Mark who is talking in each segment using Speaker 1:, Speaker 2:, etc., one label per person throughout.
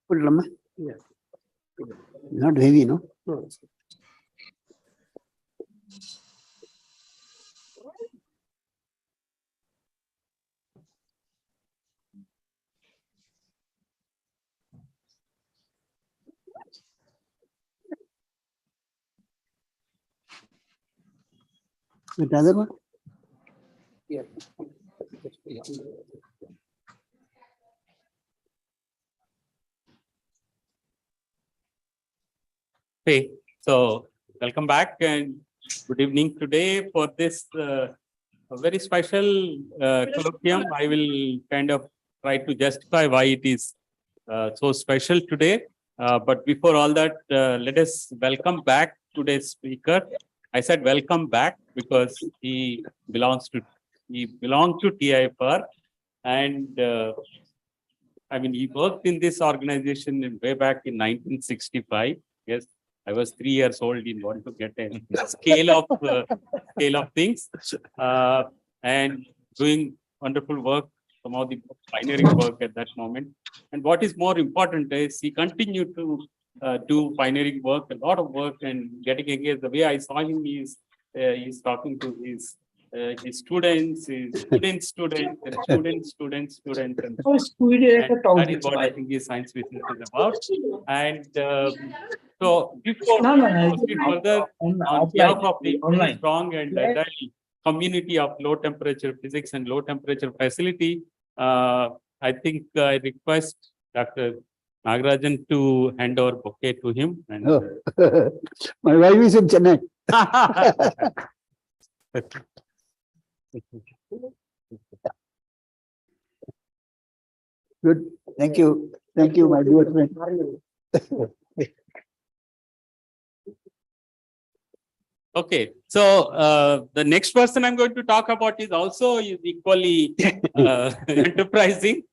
Speaker 1: Put it on. Yeah. Not heavy, no? No. The other one? Yeah.
Speaker 2: Hey, so welcome back and good evening today for this a very special colloquium. I will kind of try to justify why it is so special today. But before all that, let us welcome back today's speaker. I said welcome back because he belongs to TIFR, and I mean he worked in this organization way back in 1965. Yes. I was 3 years old, didn't want to get a scale of things, and doing wonderful work, some of the pioneering work at that moment. And what is more important is he continued to do pioneering work, a lot of work, and getting engaged. The way I saw him is he's talking to his students, his students, and students. And that is what I think his science business is about. And so before proceed further on behalf of the very strong and agile community of low temperature physics and low temperature facility, I think I request Dr. Nagarajan to hand over bouquet to him. And
Speaker 1: my wife is in Chennai. Good. Thank you. Thank you, my dear friend.
Speaker 2: Okay, so the next person I'm going to talk about is also equally enterprising.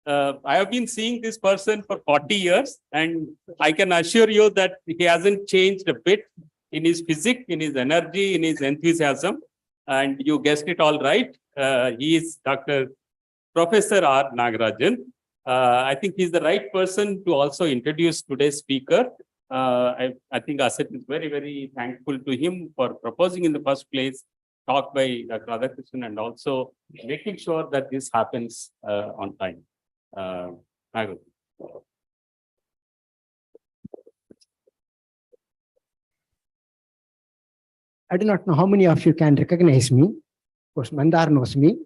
Speaker 2: I have been seeing this person for 40 years, and I can assure you that he hasn't changed a bit in his physics, in his energy, in his enthusiasm. And you guessed it all right. He is Dr. Professor R. Nagarajan. I think he's the right person to also introduce today's speaker. I think Asit is very, very thankful to him for proposing in the first place, talk by Dr. Radhakrishnan, and also making sure that this happens on time. Nagarajan.
Speaker 3: I do not know how many of you can recognize me. Of course, Mandar knows me.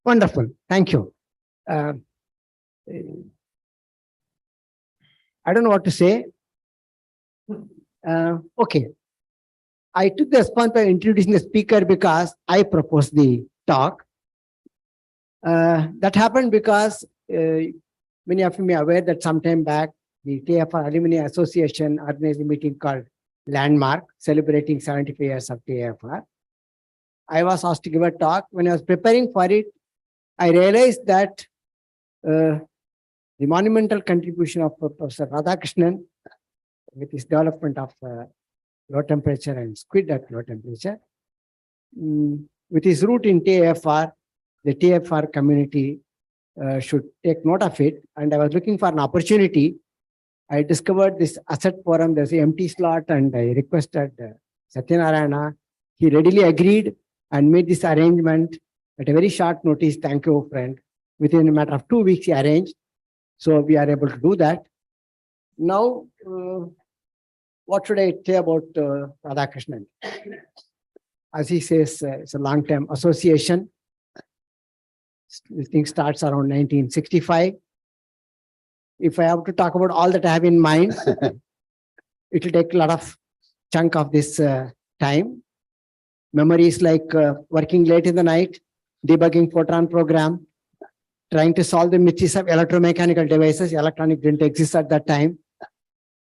Speaker 3: Wonderful. Thank you. I don't know what to say. Okay. I took the responsibility of introducing the speaker because I proposed the talk. That happened because many of you may be aware that sometime back, the TIFR Alumni Association organized a meeting called Landmark, celebrating 75 years of TIFR. I was asked to give a talk. When I was preparing for it, I realized that the monumental contribution of Professor Radhakrishnan with his development of low temperature and SQUID at low temperature, with his root in TIFR, the TIFR community should take note of it. And I was looking for an opportunity. I discovered this asset forum, there's an empty slot, and I requested Satyanarayana. He readily agreed and made this arrangement at a very short notice. Thank you, friend. Within a matter of 2 weeks, he arranged. So we are able to do that. Now, what should I say about Radhakrishnan? As he says, it's a long-term association. This thing starts around 1965. If I have to talk about all that I have in mind, it will take a lot of chunk of this time. Memories like working late in the night, debugging photon program, trying to solve the mysteries of electromechanical devices. Electronic didn't exist at that time.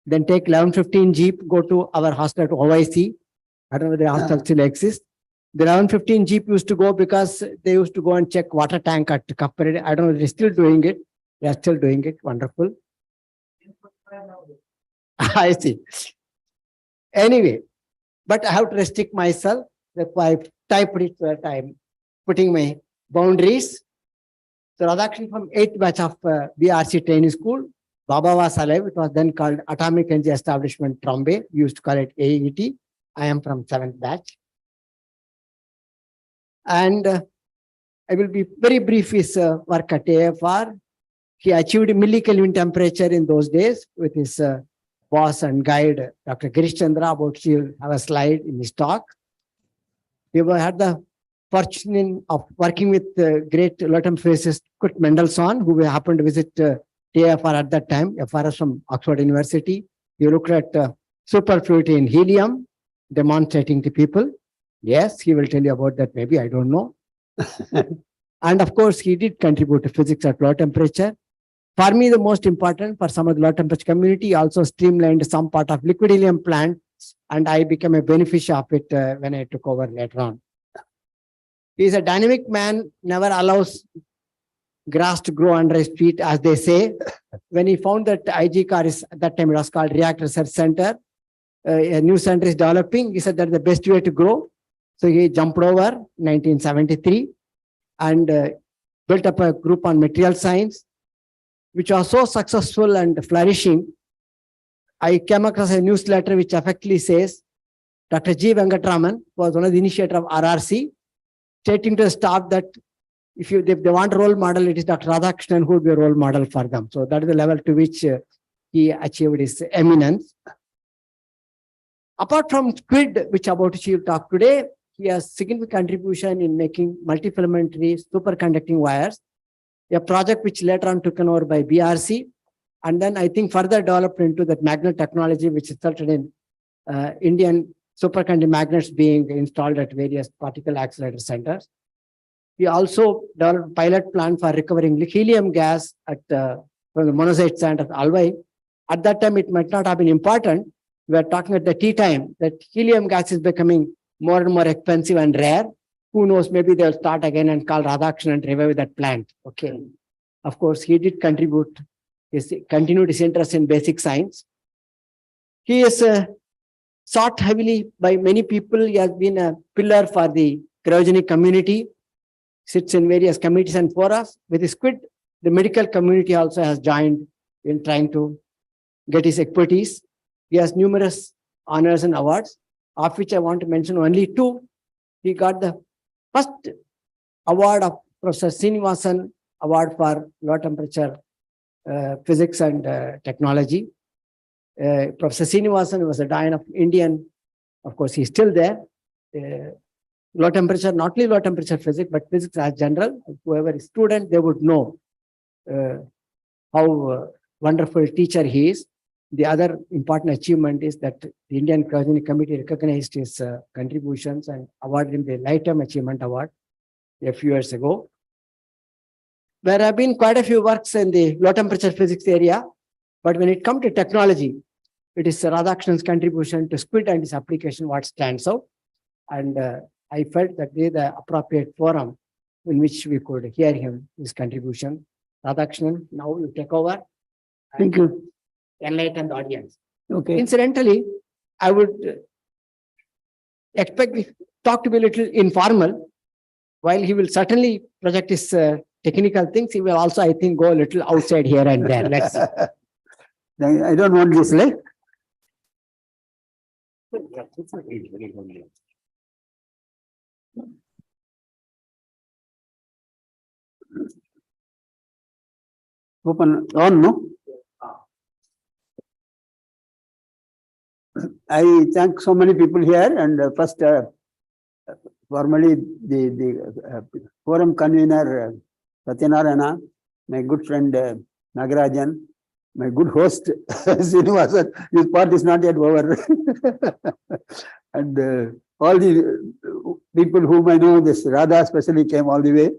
Speaker 3: Then take 1115 Jeep, go to our hostel at OIC. I don't know whether the hostel still exists. The 1115 Jeep used to go because they used to go and check water tank at Kapparade. I don't know if they're still doing it. They are still doing it. Wonderful. I see. Anyway, but I have to restrict myself. That's why I typed it that I'm putting my boundaries. So Radhakrishnan from 8th batch of BRC training school, Baba was alive, it was then called Atomic Energy Establishment Trombay. We used to call it AET. I am from 7th batch. And I will be very brief his work at AFR. He achieved millikelvin temperature in those days with his boss and guide, Dr. Girish Chandra, about which he'll have a slide in his talk. We had the fortune of working with the great low-temperature physicist Kurt Mendelssohn, who happened to visit AFR at that time. FRS from Oxford University. He looked at superfluidity in helium, demonstrating to people. Yes, he will tell you about that, maybe, I don't know. And of course, he did contribute to physics at low temperature. For me, the most important, for some of the low temperature community, he also streamlined some part of liquid helium plant, and I became a beneficiary of it when I took over later on. He is a dynamic man, never allows grass to grow under his feet, as they say. When he found that IGCAR is, at that time it was called Reactor Research Center, a new center is developing, he said that's the best way to grow. So he jumped over 1973 and built up a group on material science, which was so successful and flourishing. I came across a newsletter which effectively says Dr. G. Venkatraman was one of the initiators of RRC, stating to the staff that if they want a role model, it is Dr. Radhakrishnan who would be a role model for them. So that is the level to which he achieved his eminence. Apart from SQUID, which about which he will talk today, he has significant contribution in making multifilamentary superconducting wires, a project which later on taken over by BRC, and then I think further developed into that magnet technology, which resulted in Indian superconducting magnets being installed at various particle accelerator centers. He also developed a pilot plan for recovering helium gas at from the monazite sand of Alvai. At that time, it might not have been important. We are talking at the tea time that helium gas is becoming more and more expensive and rare. Who knows, maybe they'll start again and call Radhakrishnan and revive that plant. Okay. Of course, he did continued his interest in basic science. He is sought heavily by many people. He has been a pillar for the cryogenic community, sits in various committees and forums. With his SQUID, the medical community also has joined in trying to get his expertise. He has numerous honors and awards, of which I want to mention only two. He got the first award of Professor Srinivasan Award for low temperature physics and technology. Professor Srinivasan was a Dean of Indian, of course, he's still there. Low temperature, not only low temperature physics, but physics as general. Whoever is student, they would know how wonderful teacher he is. The other important achievement is that the Indian Cryogenic Committee recognized his contributions and awarded him the Lifetime Achievement Award a few years ago. There have been quite a few works in the low temperature physics area, but when it comes to technology, it is Radhakrishnan's contribution to SQUID and its application what stands out. And I felt that they are the appropriate forum in which we could hear his contribution. Radhakrishnan, now you take over.
Speaker 1: Thank you.
Speaker 3: Enlighten the audience.
Speaker 1: Okay.
Speaker 3: Incidentally, I would expect the talk to be a little informal. While he will certainly project his technical things, he will also, I think, go a little outside here and there. Let's see.
Speaker 1: I don't want this, right? Open on, no? I thank so many people here, and first, formally the forum convener Satyanarayana, my good friend Nagarajan, my good host Srinivasan. His part is not yet over, and all the people whom I know, this Radha especially came all the way.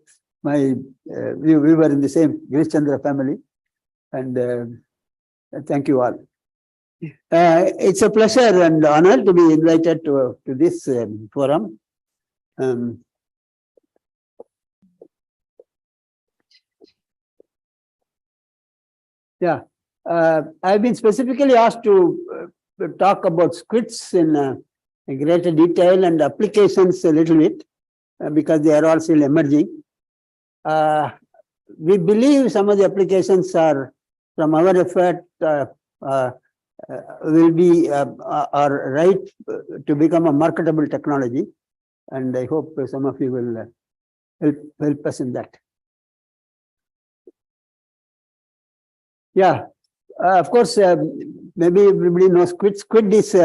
Speaker 1: We were in the same Girish Chandra family, and thank you all. It's a pleasure and honor to be invited to this forum. I've been specifically asked to talk about SQUIDs in greater detail and applications a little bit because they are all still emerging. We believe some of the applications are from our effort, will be are right to become a marketable technology. And I hope some of you will help us in that. Yeah, of course, maybe everybody knows SQUID. SQUID is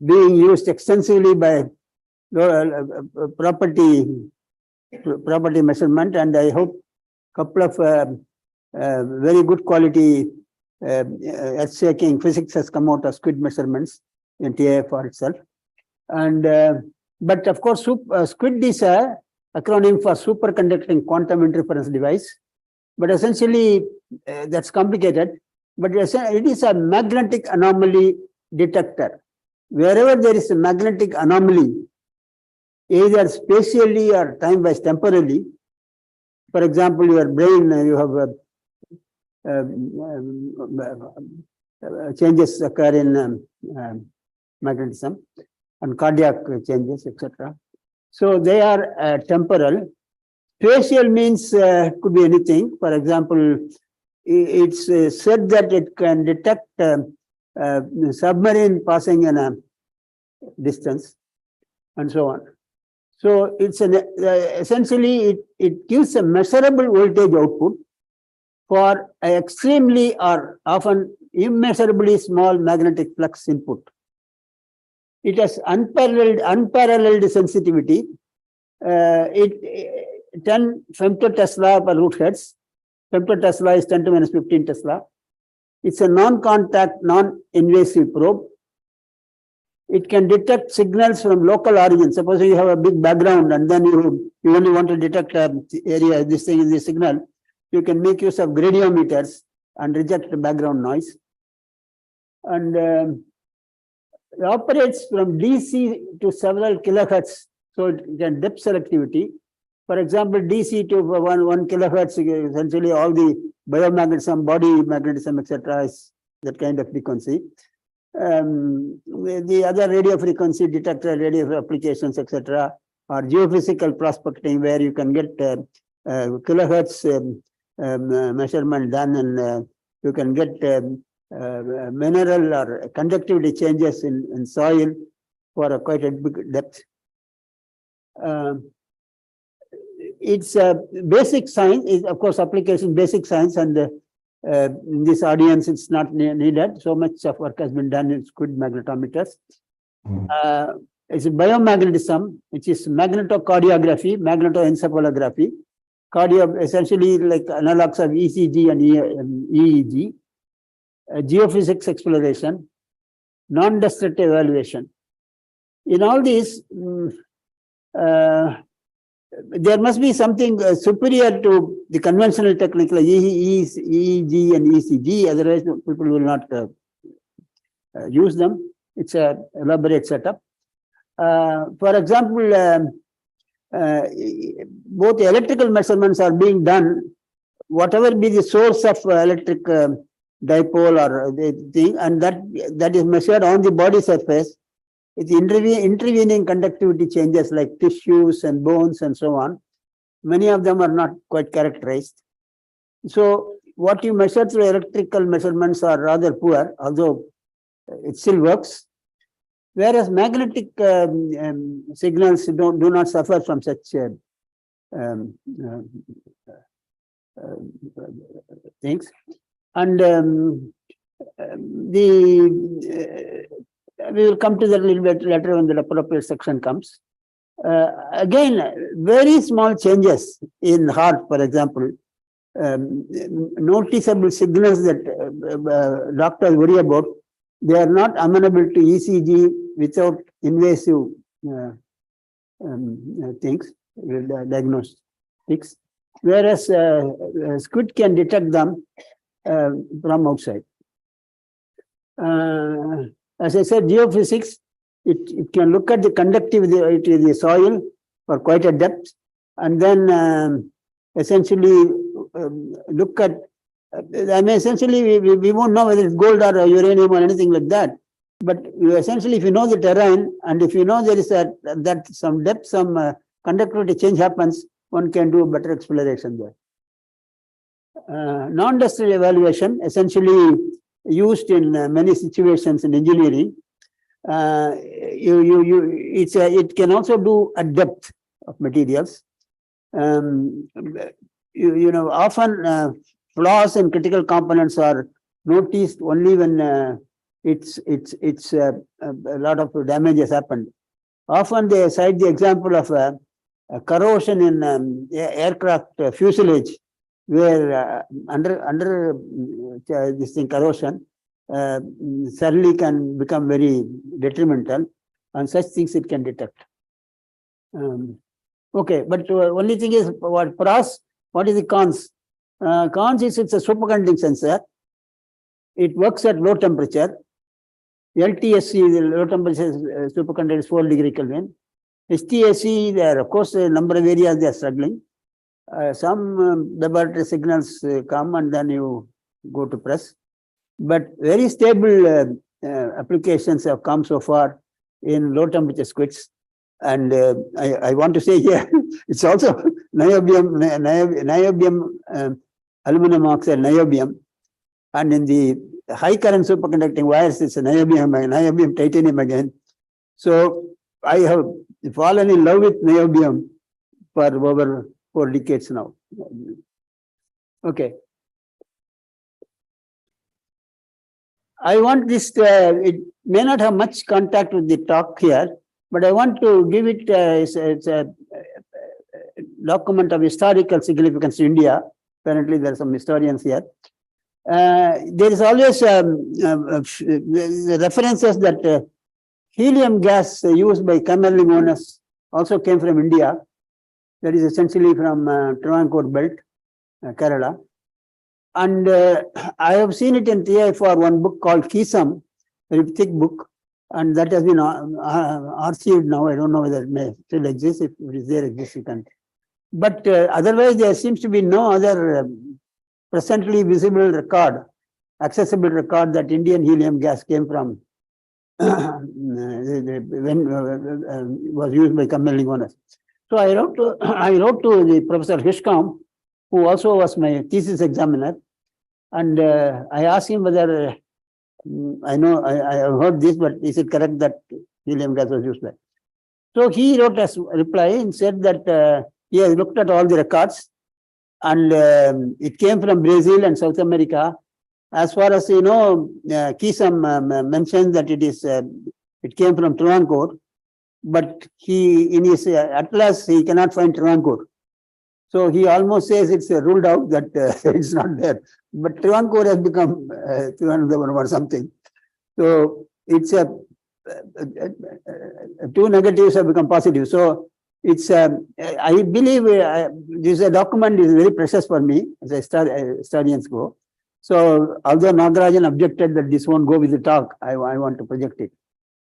Speaker 1: being used extensively by property measurement, and I hope a couple of very good quality earth-shaking physics has come out of SQUID measurements in TIFR itself. And but of course, SQUID is a acronym for superconducting quantum interference device. But essentially, that's complicated. But it is a magnetic anomaly detector. Wherever there is a magnetic anomaly, either spatially or time-wise, temporally. For example, your brain, you have changes occur in magnetism and cardiac changes, etc. So they are temporal. Spatial means could be anything. For example, it's said that it can detect submarine passing in a distance and so on. So it's essentially it gives a measurable voltage output for an extremely or often immeasurably small magnetic flux input. It has unparalleled sensitivity. 10 femtotesla per root hertz. Femtotesla is 10 to minus 15 Tesla. It's a non-contact, non-invasive probe. It can detect signals from local origin. Suppose you have a big background and then you only want to detect an area, this thing is the signal. You can make use of gradiometers and reject the background noise. And it operates from DC to several kilohertz. So it can depth selectivity. For example, DC to 1 kilohertz, essentially all the biomagnetism, body magnetism, etc. is that kind of frequency. The other radio frequency detector, radio applications, etc., or geophysical prospecting, where you can get kilohertz measurement done, and you can get mineral or conductivity changes in soil for a quite a big depth. It's basic science, is of course application basic science, and in this audience it's not needed. So much of work has been done in SQUID magnetometers. It's biomagnetism, which is magnetocardiography, magnetoencephalography. Cardio, essentially like analogs of ECG and EEG. Geophysics exploration, non-destructive evaluation. In all these, there must be something superior to the conventional technique like EEG and ECG, otherwise people will not use them. It's an elaborate setup. For example, both electrical measurements are being done, whatever be the source of electric dipole or the thing, and that is measured on the body surface. With intervening conductivity changes like tissues and bones and so on. Many of them are not quite characterized. So what you measure through electrical measurements are rather poor, although it still works. Whereas magnetic signals do not suffer from such things. And we will come to that a little bit later when the appropriate section comes. Again, very small changes in heart, for example, noticeable signals that doctors worry about, they are not amenable to ECG without invasive things, diagnostics, whereas SQUID can detect them from outside. As I said, geophysics, it can look at the conductivity of the soil for quite a depth, and then essentially look at, I mean, essentially we won't know whether it's gold or uranium or anything like that. But essentially, if you know the terrain, and if you know there is that some depth, some conductivity change happens, one can do a better exploration there. Non-destructive evaluation, essentially used in many situations in engineering. It can also do a depth of materials. Often flaws in critical components are noticed only when a lot of damage has happened. Often they cite the example of a corrosion in aircraft fuselage, where under this thing corrosion certainly can become very detrimental, and such things it can detect. Okay, but only thing is what pros, what is the cons? Cons is it's a superconducting sensor. It works at low temperature. LTSC, the low temperature superconductor is 4 degree Kelvin. HTSC, there of course a number of areas they are struggling. Some laboratory signals come and then you go to press. But very stable applications have come so far in low temperature SQUIDs. And I want to say here, it's also niobium, aluminum oxide, niobium. And in the high current superconducting wires, it's a niobium titanium again. So I have fallen in love with niobium for over 4 decades now. Okay. I want this, it may not have much contact with the talk here, but I want to give it, it's a document of historical significance to India. Apparently there are some historians here. There is always references that helium gas used by Kamerling owners also came from India. That is essentially from Travancore belt, Kerala. And I have seen it in TI for one book called Kisam, very thick book, and that has been archived now. I don't know whether it may still exist. If it is there, exists, you can. But otherwise, there seems to be no other presently visible record, accessible record that Indian helium gas came from when was used by Kamerling owners. So I wrote to the Professor Hishkam, who also was my thesis examiner, and I asked him whether I know I have heard this, but is it correct that helium gas was used by? So he wrote a reply and said that he has looked at all the records, and it came from Brazil and South America. As far as you know, Kisam mentioned that it came from Travancore, but he in his atlas he cannot find Travancore. So he almost says it's ruled out that it's not there. But Travancore has become Trivandrum or something. So it's two negatives have become positive. So it's I believe this document is very precious for me as historians go. So although Nagarajan objected that this won't go with the talk, I want to project it.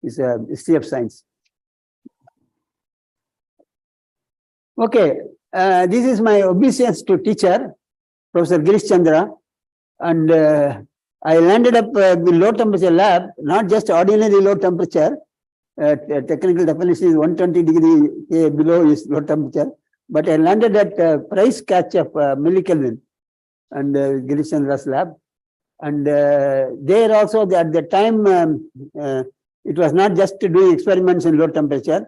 Speaker 1: It's a history of science. Okay. This is my obeisance to teacher, Professor Girish Chandra, and I landed up with low temperature lab, not just ordinary low temperature. Technical definition is 120 degree below is low temperature, but I landed at price catch of millikelvin and Girish Chandra's lab. And there also at the time, it was not just doing experiments in low temperature.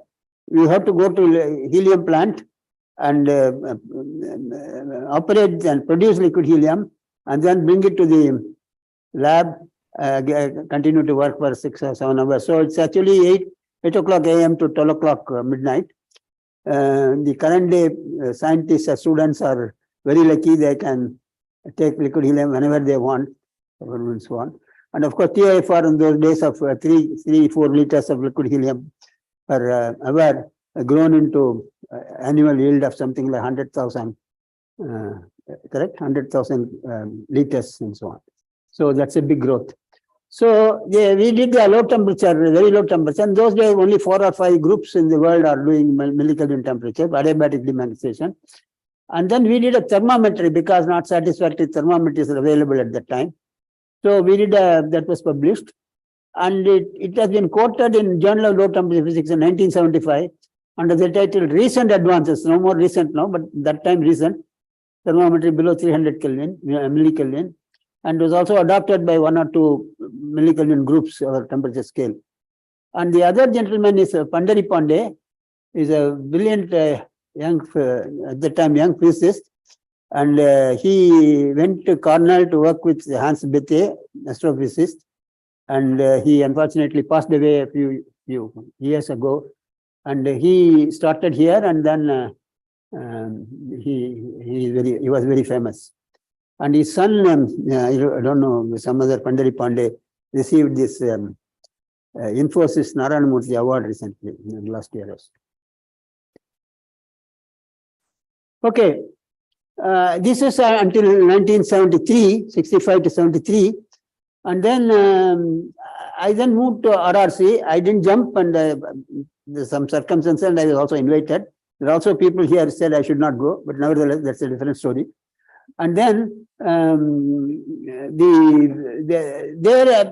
Speaker 1: We have to go to helium plant and operate and produce liquid helium, and then bring it to the lab, continue to work for 6 or 7 hours. So it's actually 8 o'clock a.m. to 12 o'clock midnight. The current day scientists or students are very lucky; they can take liquid helium whenever they want, and so on. And of course, TIFR in those days of 3-4 liters of liquid helium per hour grown into annual yield of something like 100,000, correct? 100,000 liters and so on. So that's a big growth. So we did the low temperature, very low temperature. In those days, only 4 or 5 groups in the world are doing millikelvin temperature, adiabatic demagnetization. And then we did a thermometry because not satisfactory thermometers are available at that time. So we did that was published, and it has been quoted in Journal of Low Temperature Physics in 1975 under the title "Recent Advances." No more recent now, but that time recent. thermometry below 300 Kelvin, millikelvin, and was also adopted by 1 or 2 millikelvin groups or temperature scale. And the other gentleman is Pandari Pandey, is a brilliant young, at the time, young physicist. And he went to Cornell to work with Hans Bethe, astrophysicist. And he unfortunately passed away a few years ago. And he started here, and then he was very famous. And his son, I don't know, some other Pandari Pandey, received this Infosys Narayanamurthy Award recently, in the last year. Okay, this is until 1973, 65 to 73. And then I then moved to RRC. I didn't jump, and there's some circumstances, and I was also invited. There are also people here who said I should not go, but nevertheless, that's a different story. And then there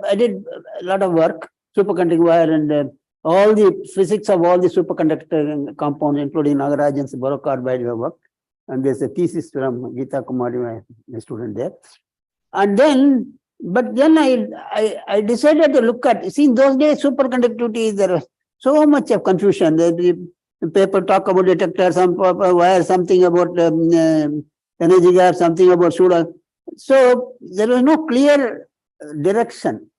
Speaker 1: I did a lot of work, superconducting wire, and all the physics of all the superconductor compounds, including Nagarajan's borocarbide work. And there's a thesis from Geeta Kumari, my student there. And then, but then I decided to look at, see, in those days, superconductivity, there was so much of confusion. The paper talk about detector, some wire, something about energy gap, something about pseudo. So there was no clear direction.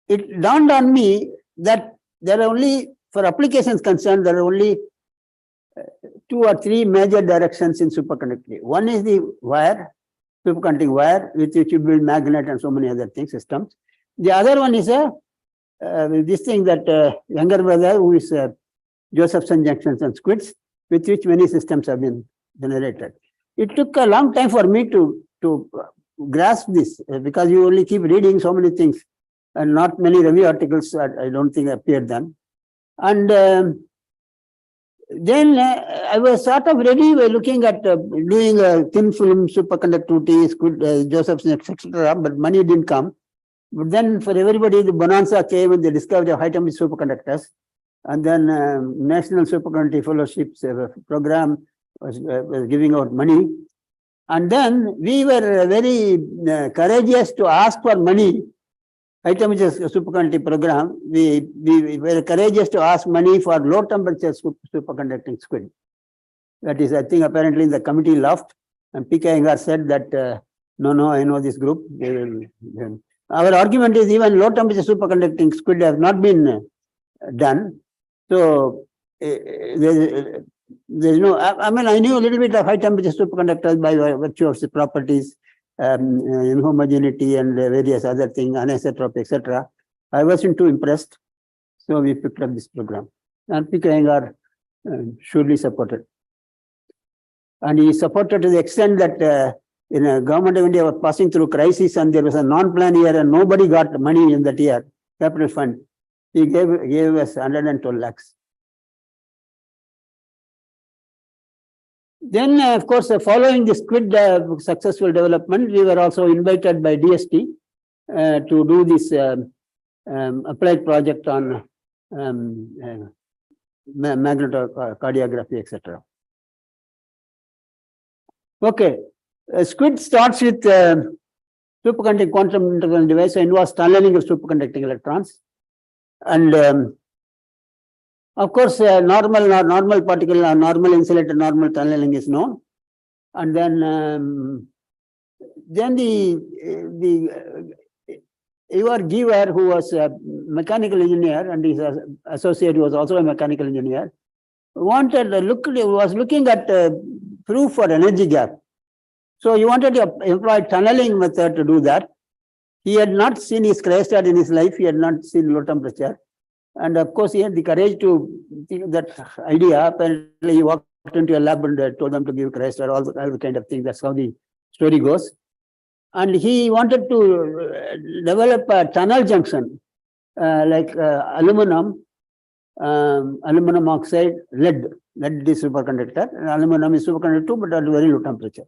Speaker 1: It dawned on me that there are only, for applications concerned, there are only 2 or 3 major directions in superconductivity. One is the wire, superconducting wire, with which you build magnet and so many other things, systems. The other one is this thing that younger brother, who is Josephson junctions and SQUIDs, with which many systems have been generated. It took a long time for me to grasp this, because you only keep reading so many things, and not many review articles, I don't think, appeared then. And then I was sort of ready by looking at doing a thin film superconductivity, SQUID, Josephson, etc., but money didn't come. But then for everybody, the bonanza came with the discovery of high temperature superconductors. And then National Superconductivity Fellowships program was giving out money. And then we were very courageous to ask for money. High temperature superconductivity program, we were courageous to ask money for low temperature superconducting SQUID. That is, I think, apparently the committee laughed, and P.K. Iyengar said that, no, I know this group. They will, our argument is even low temperature superconducting SQUID have not been done. So there's no, I mean, I knew a little bit of high temperature superconductors by virtue of the properties, inhomogeneity and various other things, anisotropy, etc. I wasn't too impressed. So we picked up this program. And P.K. Iyengar surely supported. And he supported to the extent that in a government of India was passing through crisis, and there was a non-plan year and nobody got money in that year, capital fund. He gave us 112 lakhs. Then, of course, following the SQUID successful development, we were also invited by DST to do this applied project on magnetocardiography, etc. Okay, SQUID starts with superconducting quantum integral device, so involves tunneling of superconducting electrons. And of course, normal particle, normal insulator, normal tunneling is known. And then the Ivar Giver, who was a mechanical engineer, and his associate was also a mechanical engineer, was looking at proof for energy gap. So he wanted to employ tunneling method to do that. He had not seen his cryostat in his life. He had not seen low temperature. And of course, he had the courage to think that idea. Apparently, he walked into a lab and told them to give cryostat, all the kind of things. That's how the story goes. And he wanted to develop a tunnel junction, like aluminum oxide, lead. Lead is superconductor, and aluminum is superconductor too, but at very low temperature.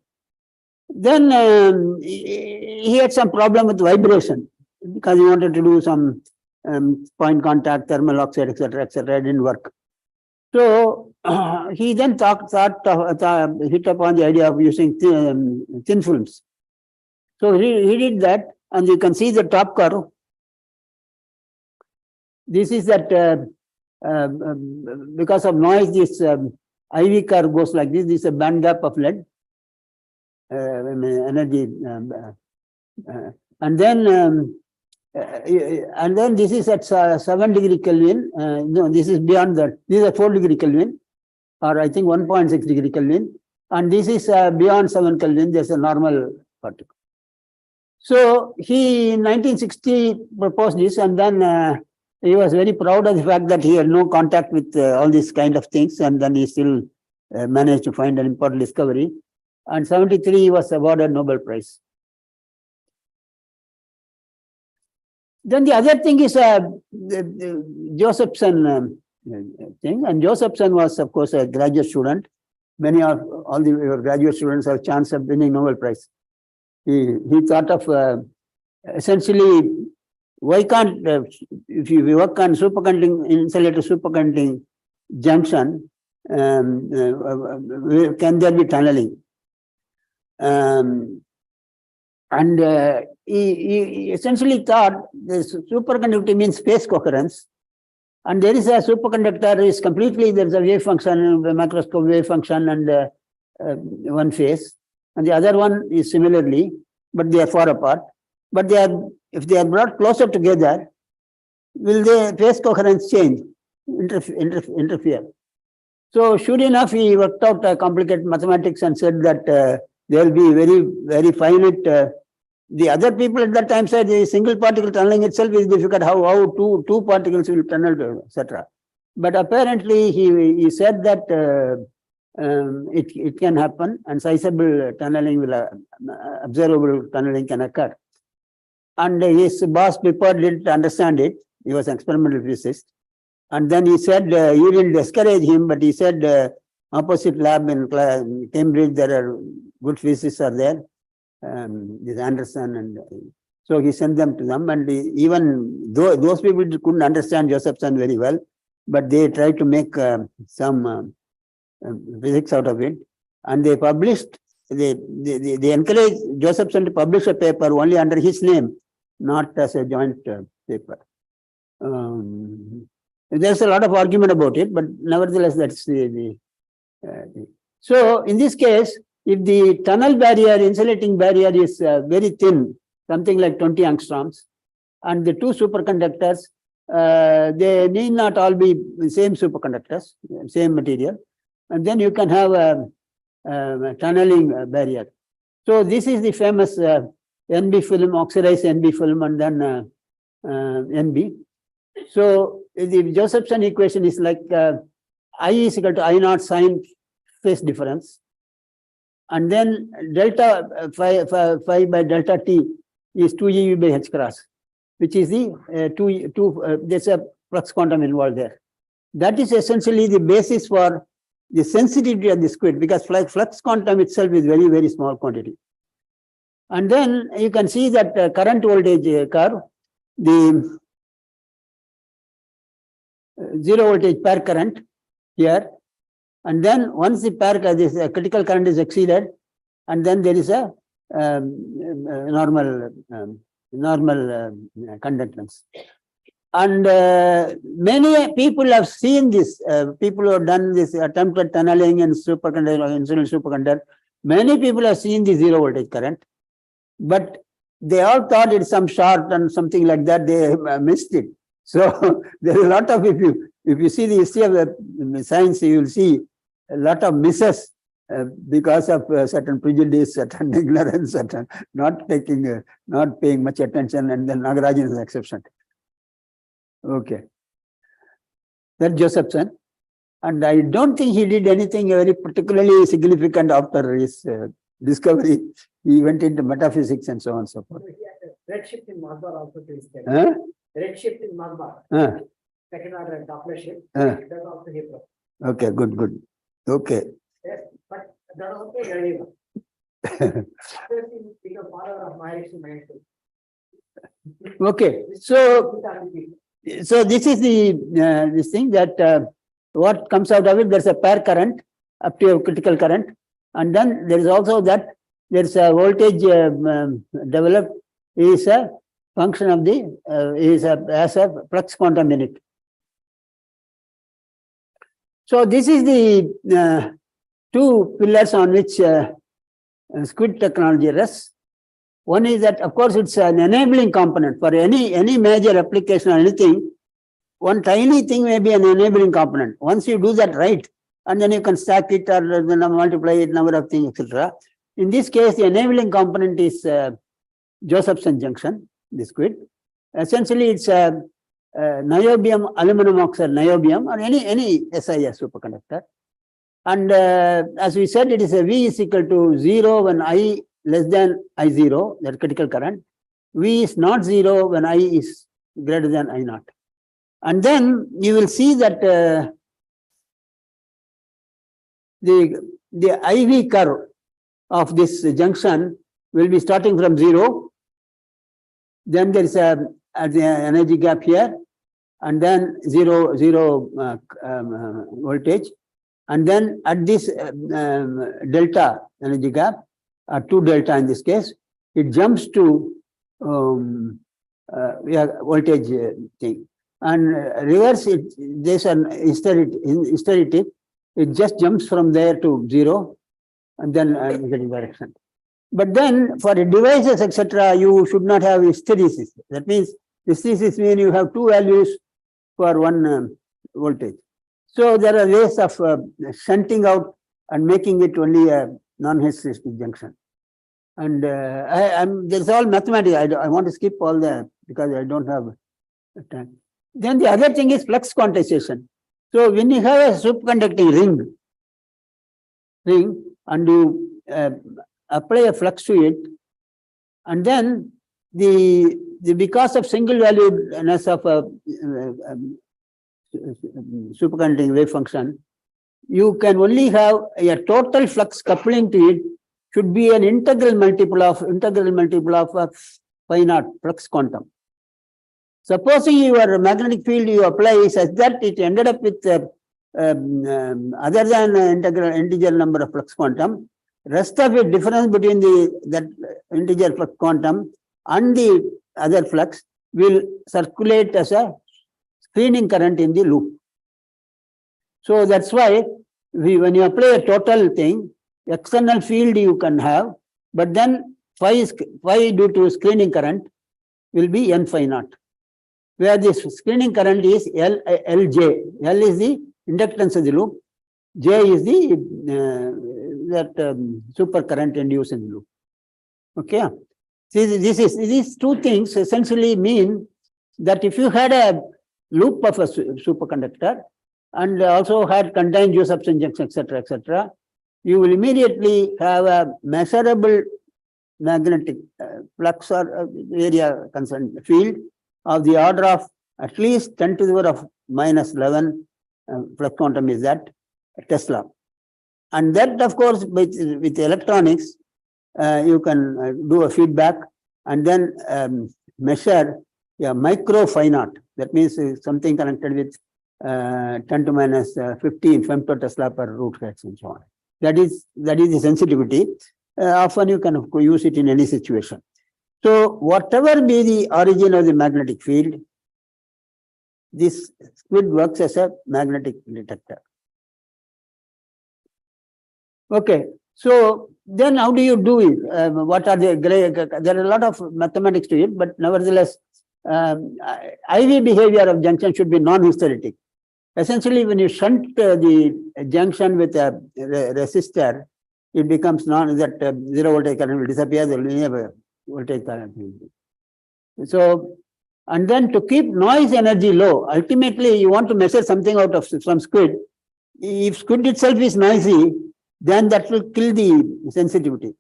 Speaker 1: Then he had some problem with vibration, because he wanted to do some point contact, thermal oxide, etc., etc. It didn't work. So he then hit upon the idea of using thin films. So he did that, and you can see the top curve. This is that because of noise, this IGCAR goes like this. This is a band gap of lead energy, and then this is at 7 degree Kelvin. No, this is beyond that. This is at 4 degree Kelvin, or I think 1.6 degree Kelvin, and this is beyond 7 Kelvin. There's a normal particle. So he in 1960 proposed this, and then he was very proud of the fact that he had no contact with all these kind of things, and then he still managed to find an important discovery. And 73 he was awarded Nobel Prize. Then the other thing is the Josephson thing, and Josephson was, of course, a graduate student. Many of all the graduate students have a chance of winning Nobel Prize. He thought of essentially, why can't if you work on superconducting insulator superconducting junction, can there be tunneling? And he essentially thought this superconductivity means phase coherence, and there is a superconductor is completely, there is a wave function, a macroscopic wave function, and one phase, and the other one is similarly, but they are far apart. But they are, if they are brought closer together, will the phase coherence change, interfere? So sure enough, he worked out complicated mathematics and said that there will be very finite. The other people at that time said the single particle tunneling itself is difficult. How two particles will tunnel, etc. But apparently he said that it can happen, and sizable tunneling will observable tunneling can occur. And his boss Pippard didn't understand it. He was an experimental physicist, and then he said he didn't discourage him, but he said opposite lab in Cambridge there are good physicists are there. This Anderson, and so he sent them to them, and even though those people couldn't understand Josephson very well, but they tried to make some physics out of it, and they published. They encouraged Josephson to publish a paper only under his name, not as a joint paper. There's a lot of argument about it, but nevertheless, that's so in this case, if the tunnel barrier, insulating barrier is very thin, something like 20 angstroms, and the two superconductors, they need not all be the same superconductors, same material, and then you can have a tunneling barrier. So this is the famous NB film, oxidized NB film, and then NB. So the Josephson equation is like I is equal to I naught sine phase difference. And then delta phi by delta t is 2 by h cross, which is the there's a flux quantum involved there. That is essentially the basis for the sensitivity of the SQUID, because flux quantum itself is very small quantity. And then you can see that current voltage curve, the zero voltage pair current here. And then once the pair this critical current is exceeded, and then there is a normal conductance. And many people have seen this. People who have done this attempted tunneling in superconductor or insulating superconductor, many people have seen the zero voltage current, but they all thought it's some short and something like that. They missed it. So there is a lot of, if you see the history of the science, you will see a lot of misses because of certain prejudice, certain ignorance, certain not paying much attention, and then Nagarajan is an exception. Okay. That's Josephson. And I don't think he did anything very particularly significant after his discovery. He went into metaphysics and so on and so forth.
Speaker 3: Redshift in Mach-bar also is there.
Speaker 1: Huh?
Speaker 3: Redshift in Mach-bar. Second order Doppler shift. That also he brought.
Speaker 1: Okay, good. Okay.
Speaker 3: Yes, but that also very well.
Speaker 1: Okay, so this is the this thing that what comes out of it, there's a pair current up to a critical current. And then there is also that there's a voltage developed is a function of the, as a flux quantum unit. So this is the two pillars on which SQUID technology rests. One is that, of course, it's an enabling component for any major application or anything. One tiny thing may be an enabling component. Once you do that right, and then you can stack it or multiply it, number of things, etc. In this case, the enabling component is Josephson junction, the SQUID. Essentially, it's a niobium aluminum oxide niobium or any SiS superconductor. And as we said, it is a V is equal to 0 when I less than I0, that critical current. V is not 0 when I is greater than I0. And then you will see that the IV curve of this junction will be starting from 0. Then there is the energy gap here, and then zero voltage. And then at this delta energy gap, 2 delta in this case, it jumps to voltage thing. And reverse it, there's an hysteretic, it just jumps from there to 0 and then getting direction. But then for the devices, etc., you should not have hysteresis. That means hysteresis means you have 2 values for one voltage. So there are ways of shunting out and making it only a non-hysteretic junction. And there's all mathematics. I want to skip all that because I don't have time. Then the other thing is flux quantization. So when you have a superconducting ring and you apply a flux to it, and then because of single valuedness of a superconducting wave function, you can only have a total flux coupling to it should be an integral multiple of phi naught flux quantum. Supposing your magnetic field you apply such that it ended up with other than integer number of flux quantum, rest of it difference between that integer flux quantum and the other flux will circulate as a screening current in the loop. So that's why when you apply a total thing, external field you can have, but then phi due to screening current will be n phi naught, where this screening current is Lj. L is the inductance of the loop, J is the super current induced in the loop. Okay. These two things essentially mean that if you had a loop of a superconductor and also had contained Josephson junction, etc., you will immediately have a measurable magnetic flux or area concerned field of the order of at least 10 to the power of minus 11 flux quantum is that Tesla. And that, of course, with electronics, you can do a feedback and then measure a micro phi naught. That means something connected with 10 to minus 15 femtotesla per root hertz and so on. That is the sensitivity. Often you can use it in any situation. So whatever be the origin of the magnetic field, this SQUID works as a magnetic detector. Okay, so then how do you do it? What are the there are a lot of mathematics to it, but nevertheless, IV behavior of junction should be non-hysteretic. Essentially, when you shunt the junction with a resistor, it becomes zero voltage current will disappear, the linear voltage current will be. So, and then to keep noise energy low, ultimately you want to measure something out of some SQUID. If SQUID itself is noisy, then that will kill the sensitivity.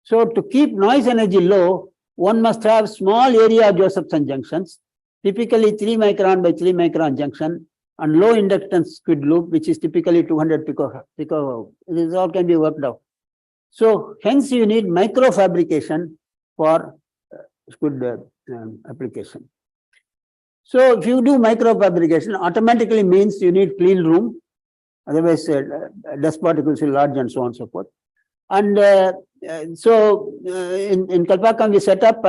Speaker 1: So to keep noise energy low, one must have small area Josephson junctions, typically 3 micron by 3 micron junction, and low inductance SQUID loop, which is typically 200 pico. This all can be worked out. So hence you need microfabrication for SQUID application. So if you do microfabrication, automatically means you need clean room Otherwise, dust particles will lodge and so on and so forth. And in Kalpakkam, we set up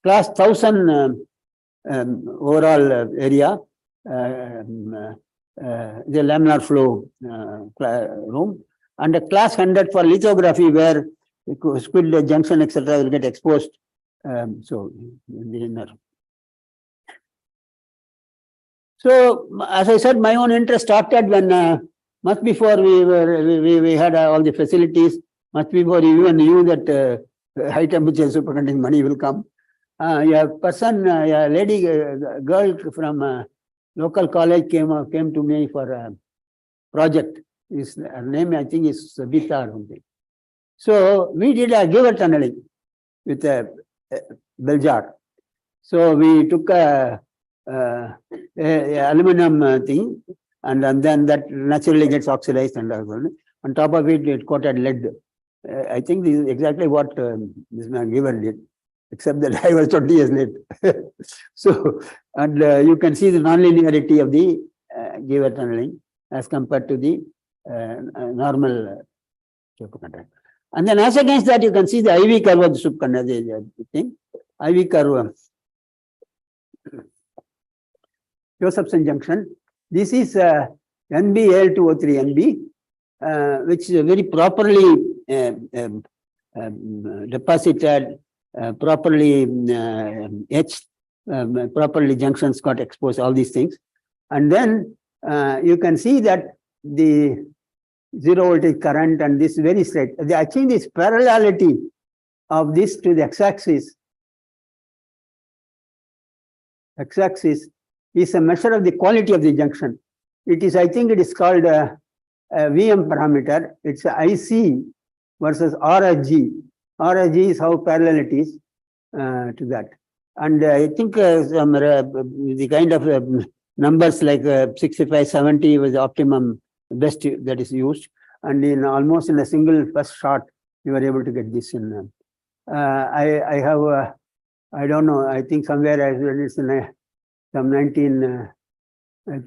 Speaker 1: class 1000 overall area, the laminar flow room, and a class 100 for lithography, where SQUID junction, etc., will get exposed. So, in the inner. So, as I said, my own interest started when much before we had all the facilities, much before we even knew that high temperature superconducting money will come. A lady, girl from local college came to me for a project. Her name, I think, is Sabita or something. So we did a giver tunneling with a bell jar. So we took a aluminum thing, and then that naturally gets oxidized, and on top of it, it coated lead. I think this is exactly what this man giver did, except that I was 20 years late. So, and you can see the nonlinearity of the giver tunneling as compared to the normal superconductor. And then as against that, you can see the IV curve of the superconductor thing. IV curve, Josephson junction. This is NbAl2O3Nb, which is very properly deposited, properly etched, properly junctions got exposed, all these things. And then you can see that the zero voltage current and this very straight. I think this parallelity of this to the x-axis is a measure of the quality of the junction. It is, I think it is called a VM parameter. It's IC versus RSG. RSG is how parallel it is to that. And I think the kind of numbers like 65, 70 was the optimum best that is used. And in almost in a single first shot, we were able to get this in. I have, I don't know, I think somewhere I read it's in some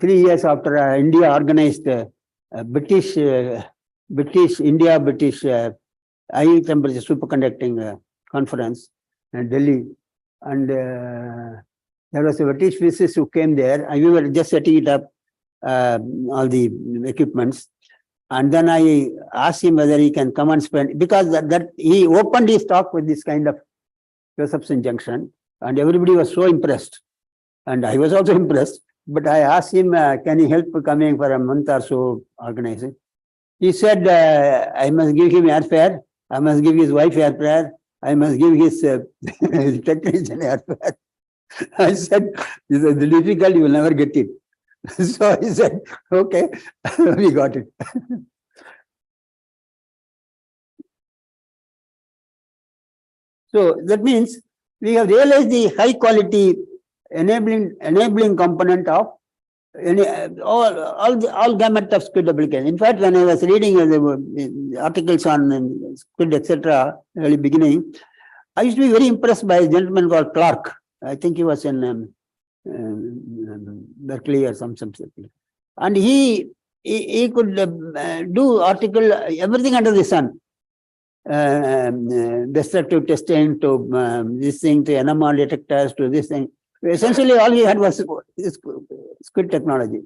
Speaker 1: 3 years after India organized British high temperature superconducting conference in Delhi, and there was a British physicist who came there, and we were just setting it up, all the equipments, and then I asked him whether he can come and spend, because that he opened his talk with this kind of Josephson junction, and everybody was so impressed, and I was also impressed. But I asked him, can he help coming for a month or so organizing? He said, I must give him airfare, I must give his wife airfare, I must give his technician airfare. I said, this is difficult, you will never get it. So he said, okay, we got it. So that means we have realized the high quality enabling component of all gamut of SQUID application. In fact, when I was reading the articles on SQUID, etc., early beginning, I used to be very impressed by a gentleman called Clark. I think he was in Berkeley or something. And he could do article everything under the sun. Destructive testing to this thing, to NMR detectors, to this thing. Essentially, all we had was SQUID technology.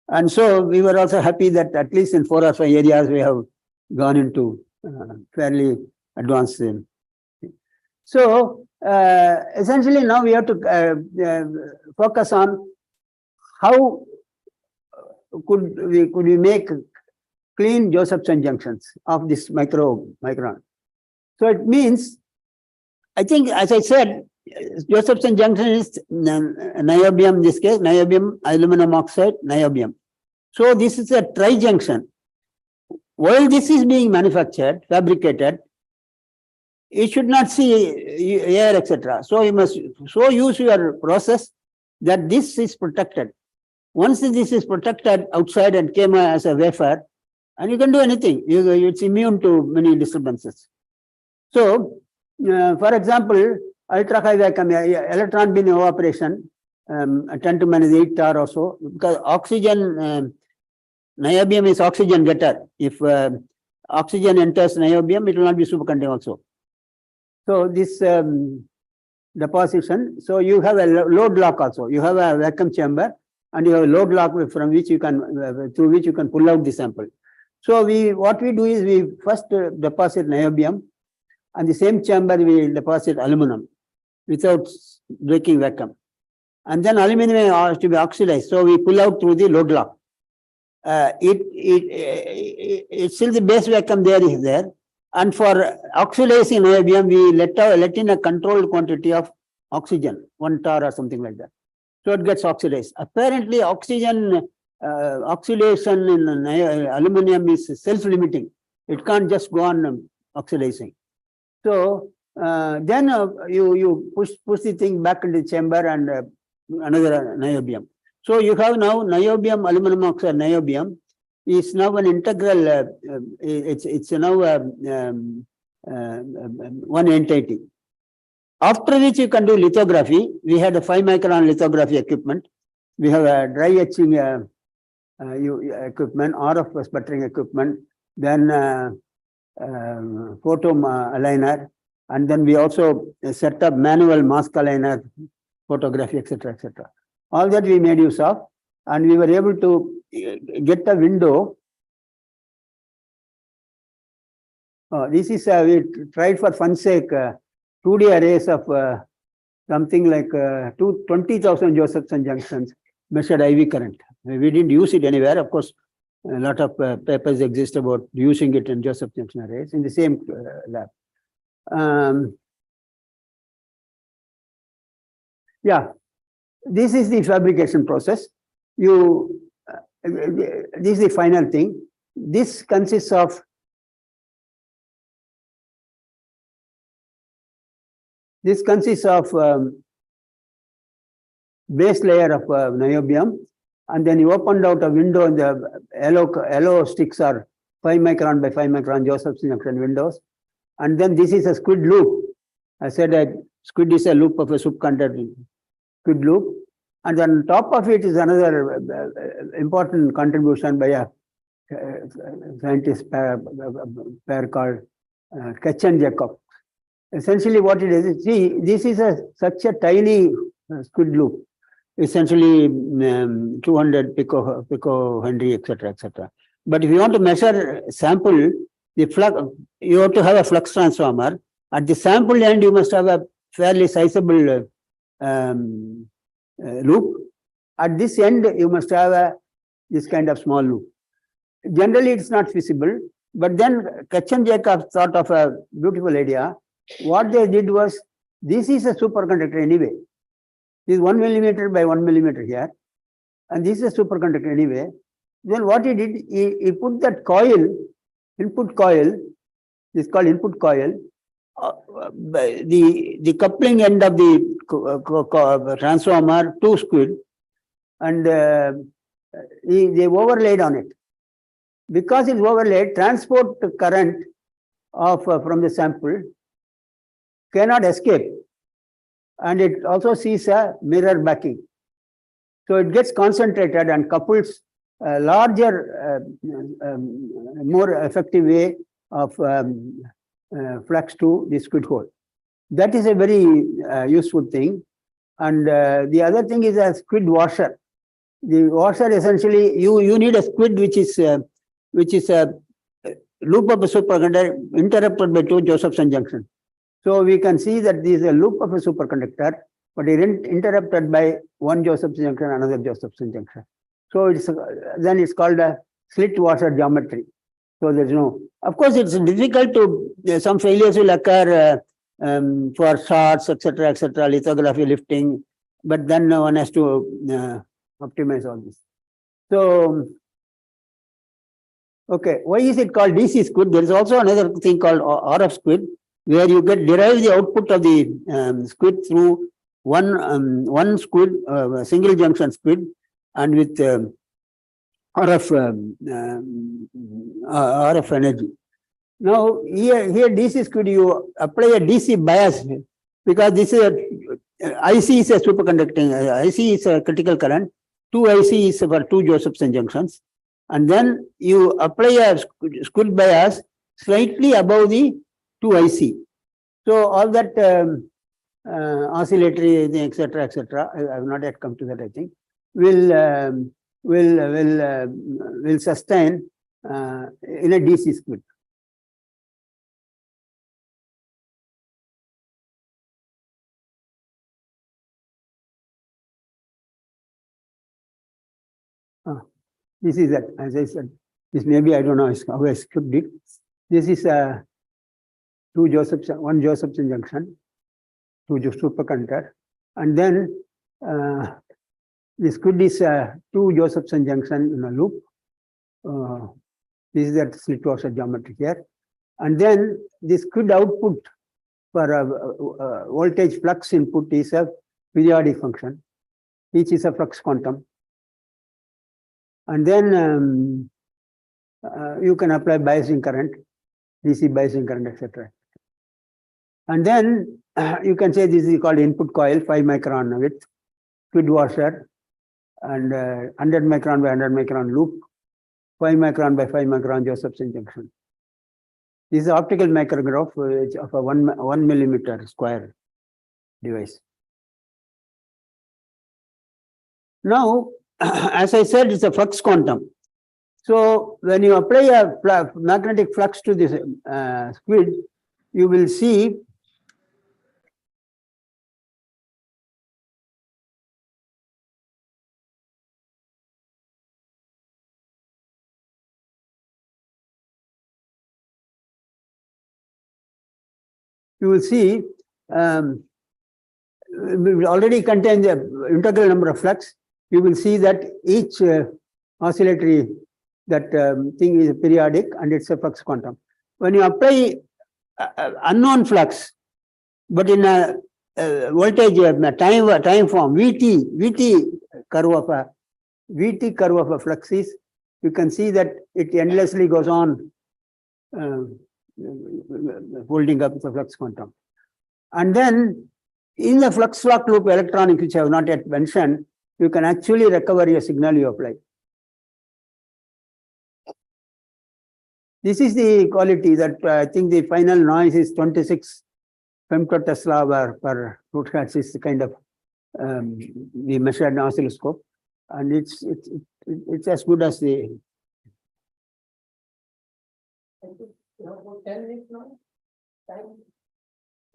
Speaker 1: And so we were also happy that at least in 4 or 5 areas we have gone into fairly advanced. So essentially now we have to focus on how could we make clean Josephson junctions of this micron. So it means, I think, as I said, Josephson junction is niobium, in this case, niobium, aluminum oxide, niobium. So this is a tri-junction. While this is being manufactured, fabricated, it should not see air, etc. So you must so use your process that this is protected. Once this is protected outside and came as a wafer, and you can do anything. It's immune to many disturbances. So, for example, ultra high vacuum electron beam evaporation, 10⁻⁸ or so, because oxygen niobium is oxygen getter. If oxygen enters niobium, it will not be superconducting also. So this deposition, so you have a load lock also. You have a vacuum chamber and you have a load lock from which you can, through which you can pull out the sample. So what we do is we first deposit niobium, and the same chamber we deposit aluminum without breaking vacuum. And then aluminum has to be oxidized. So we pull out through the load lock. It's still the base vacuum there is there. And for oxidizing niobium, we let in a controlled quantity of oxygen, 1 tar or something like that. So it gets oxidized. Apparently, oxidation in aluminum is self-limiting. It can't just go on oxidizing. So then you push the thing back into the chamber and another niobium. So you have now niobium, aluminum oxide niobium is now an integral, it's now one entity. After which you can do lithography. We had a 5 micron lithography equipment. We have a dry etching equipment, RF sputtering equipment, then photo aligner, and then we also set up manual mask aligner, photography, etc., etc. All that we made use of, and we were able to get a window. This is we tried for fun's sake 2D arrays of something like 20,000 Josephson junctions measured IV current. We didn't use it anywhere. Of course, a lot of papers exist about using it in Joseph junction arrays in the same lab. Yeah, this is the fabrication process. This is the final thing. This consists of base layer of niobium, and then you opened out a window in the yellow sticks are 5 micron by 5 micron Josephson junction windows. And then this is a SQUID loop. I said that SQUID is a loop of a superconducting SQUID loop. And on top of it is another important contribution by a scientist pair called Ketch and Jacob. Essentially what it is, see, this is such a tiny SQUID loop, essentially 200 picohenry, etc., etc. But if you want to measure sample, the flux, you have to have a flux transformer. At the sample end, you must have a fairly sizable loop. At this end, you must have this kind of small loop. Generally, it's not feasible. But then Ketch and Jacob thought of a beautiful idea. What they did was, this is a superconductor anyway. This is 1 millimeter by 1 millimeter here. And this is a superconductor anyway. Then what he did, he put that coil, input coil, this is called input coil, the coupling end of the transformer to SQUID, and they overlaid on it. Because it's overlaid, transport current of from the sample cannot escape, and it also sees a mirror backing. So it gets concentrated and couples a larger, more effective way of flux to the SQUID hole. That is a very useful thing. And the other thing is a SQUID washer. The washer essentially, you need a SQUID which is a loop of a superconductor interrupted by 2 Josephson junctions. So we can see that this is a loop of a superconductor, but it is interrupted by 1 Josephson junction, another Josephson junction. So then it's called a slit washer geometry. So there's no, of course, it's difficult to, some failures will occur for shots, etc., lithography, lifting, but then one has to optimize all this. So, okay, why is it called DC SQUID? There is also another thing called RF SQUID, where you derive the output of the SQUID through one SQUID, single junction SQUID, and with RF energy. Now here DC SQUID, you apply a DC bias, because this is IC is a superconducting, IC is a critical current, 2 IC is for 2 Josephson junctions, And then you apply a SQUID bias slightly above the 2IC. So all that oscillatory, etc., I have not yet come to that, I think, will sustain in a DC SQUID. This is that, as I said, this maybe I don't know how I skipped it. This is one Josephson junction, two superconductor, and then this could is two Josephson junction in a loop. This is that slit washer geometry here, and then this could output for a voltage flux input is a periodic function, which is a flux quantum. And then you can apply biasing current, DC biasing current, etc. And then you can say this is called input coil, 5 micron width, SQUID washer, and 100 micron by 100 micron loop, 5 micron by 5 micron Josephson junction. This is optical micrograph of a 1 millimeter square device. Now, as I said, it's a flux quantum. So when you apply a magnetic flux to this SQUID, you will see it will already contain the integral number of flux. You will see that each oscillatory thing is periodic and it's a flux quantum. When you apply unknown flux, but in a voltage time form VT curve of a flux is, you can see that it endlessly goes on holding up the flux quantum. And then in the flux lock loop electronics, which I have not yet mentioned, you can actually recover your signal you apply. This is the quality that I think the final noise is 26 femtotesla per root hertz is the kind of we measured in oscilloscope, and it's as good as the.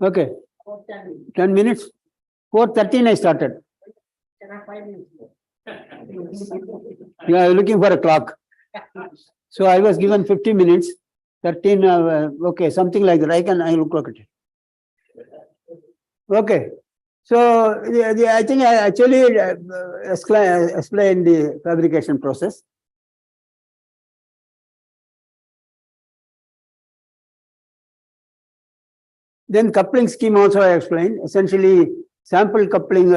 Speaker 1: Okay, 10 minutes. 4:13 I started. Yeah, looking for a clock. So I was given 50 minutes, 13, okay, something like that. I look at it. Okay. So I think I actually explained the fabrication process. Then coupling scheme also I explained. Essentially, sample coupling,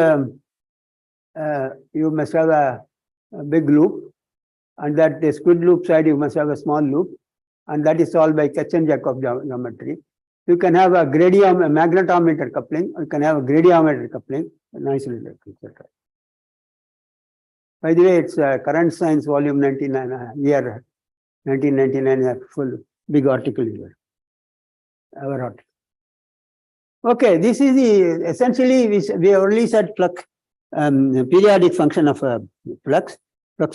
Speaker 1: you must have a big loop, and that the SQUID loop side you must have a small loop, and that is solved by Ketchen-Jacob geometry. You can have a magnetometer coupling, you can have a gradiometer coupling, noise etc. By the way, it's Current Science volume 99, year 1999, a full big article here. Our article. Okay, this is the essentially we only said flux, periodic function of a flux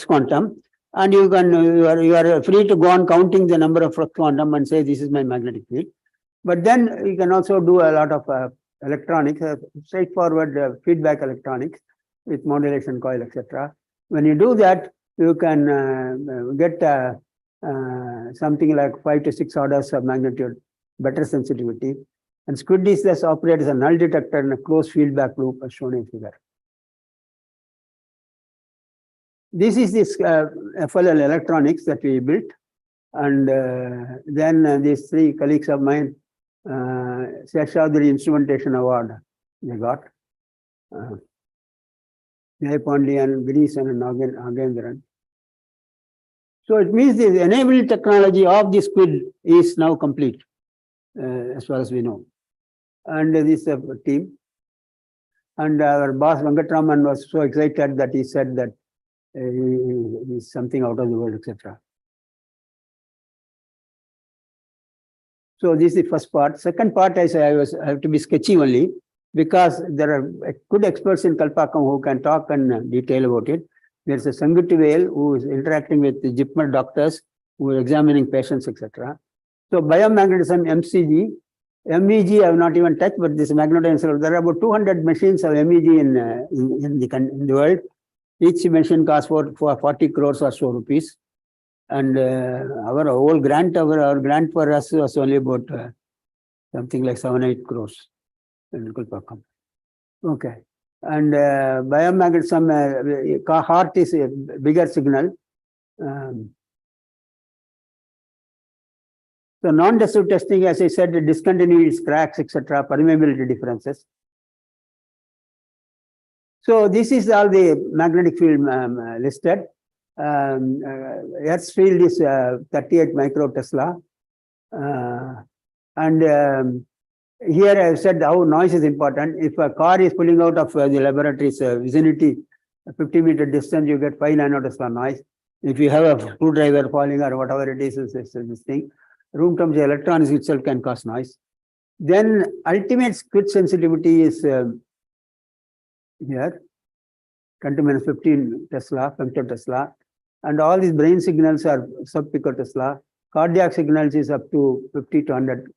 Speaker 1: quantum, and you are free to go on counting the number of flux quantum and say this is my magnetic field. But then you can also do a lot of electronics, straightforward feedback electronics with modulation coil, etc. When you do that, you can get something like 5 to 6 orders of magnitude better sensitivity. And SQUID is thus operates as a null detector in a closed feedback loop as shown in figure. This is this FLL electronics that we built, and then these 3 colleagues of mine, Seshadri Instrumentation Award they got. Jaipandian, Greason, and Nagendran. So it means the enabling technology of this SQUID is now complete, as far as we know. And this is a team. And our boss Venkatraman was so excited that he said that He is something out of the world, etc. So this is the first part. Second part, I say I have to be sketchy only because there are good experts in Kalpakkam who can talk in detail about it. There's a Sangutti who is interacting with the JIPMER doctors who are examining patients, etc. So biomagnetism, MCG, MEG I have not even touched, but this magnetoencephalograph, there are about 200 machines of MEG in the world. Each machine costs for 40 crores or so rupees. And our whole grant, our grant for us was only about something like 7-8 crores in Kalpakkam. Okay. And biomagnetism, heart is a bigger signal. So non-destructive testing, as I said, discontinuities, cracks, etc., permeability differences. So this is all the magnetic field listed. Earth's field is 38 micro-Tesla. Here I have said how noise is important. If a car is pulling out of the laboratory's vicinity, 50-meter distance, you get 5 nano-Tesla noise. If you have a screwdriver falling or whatever it is this thing, room temperature electrons itself can cause noise. Then ultimate SQUID sensitivity is here, 10⁻15 Tesla, femtotesla. And all these brain signals are sub-pico-Tesla. Cardiac signals is up to 50 to 100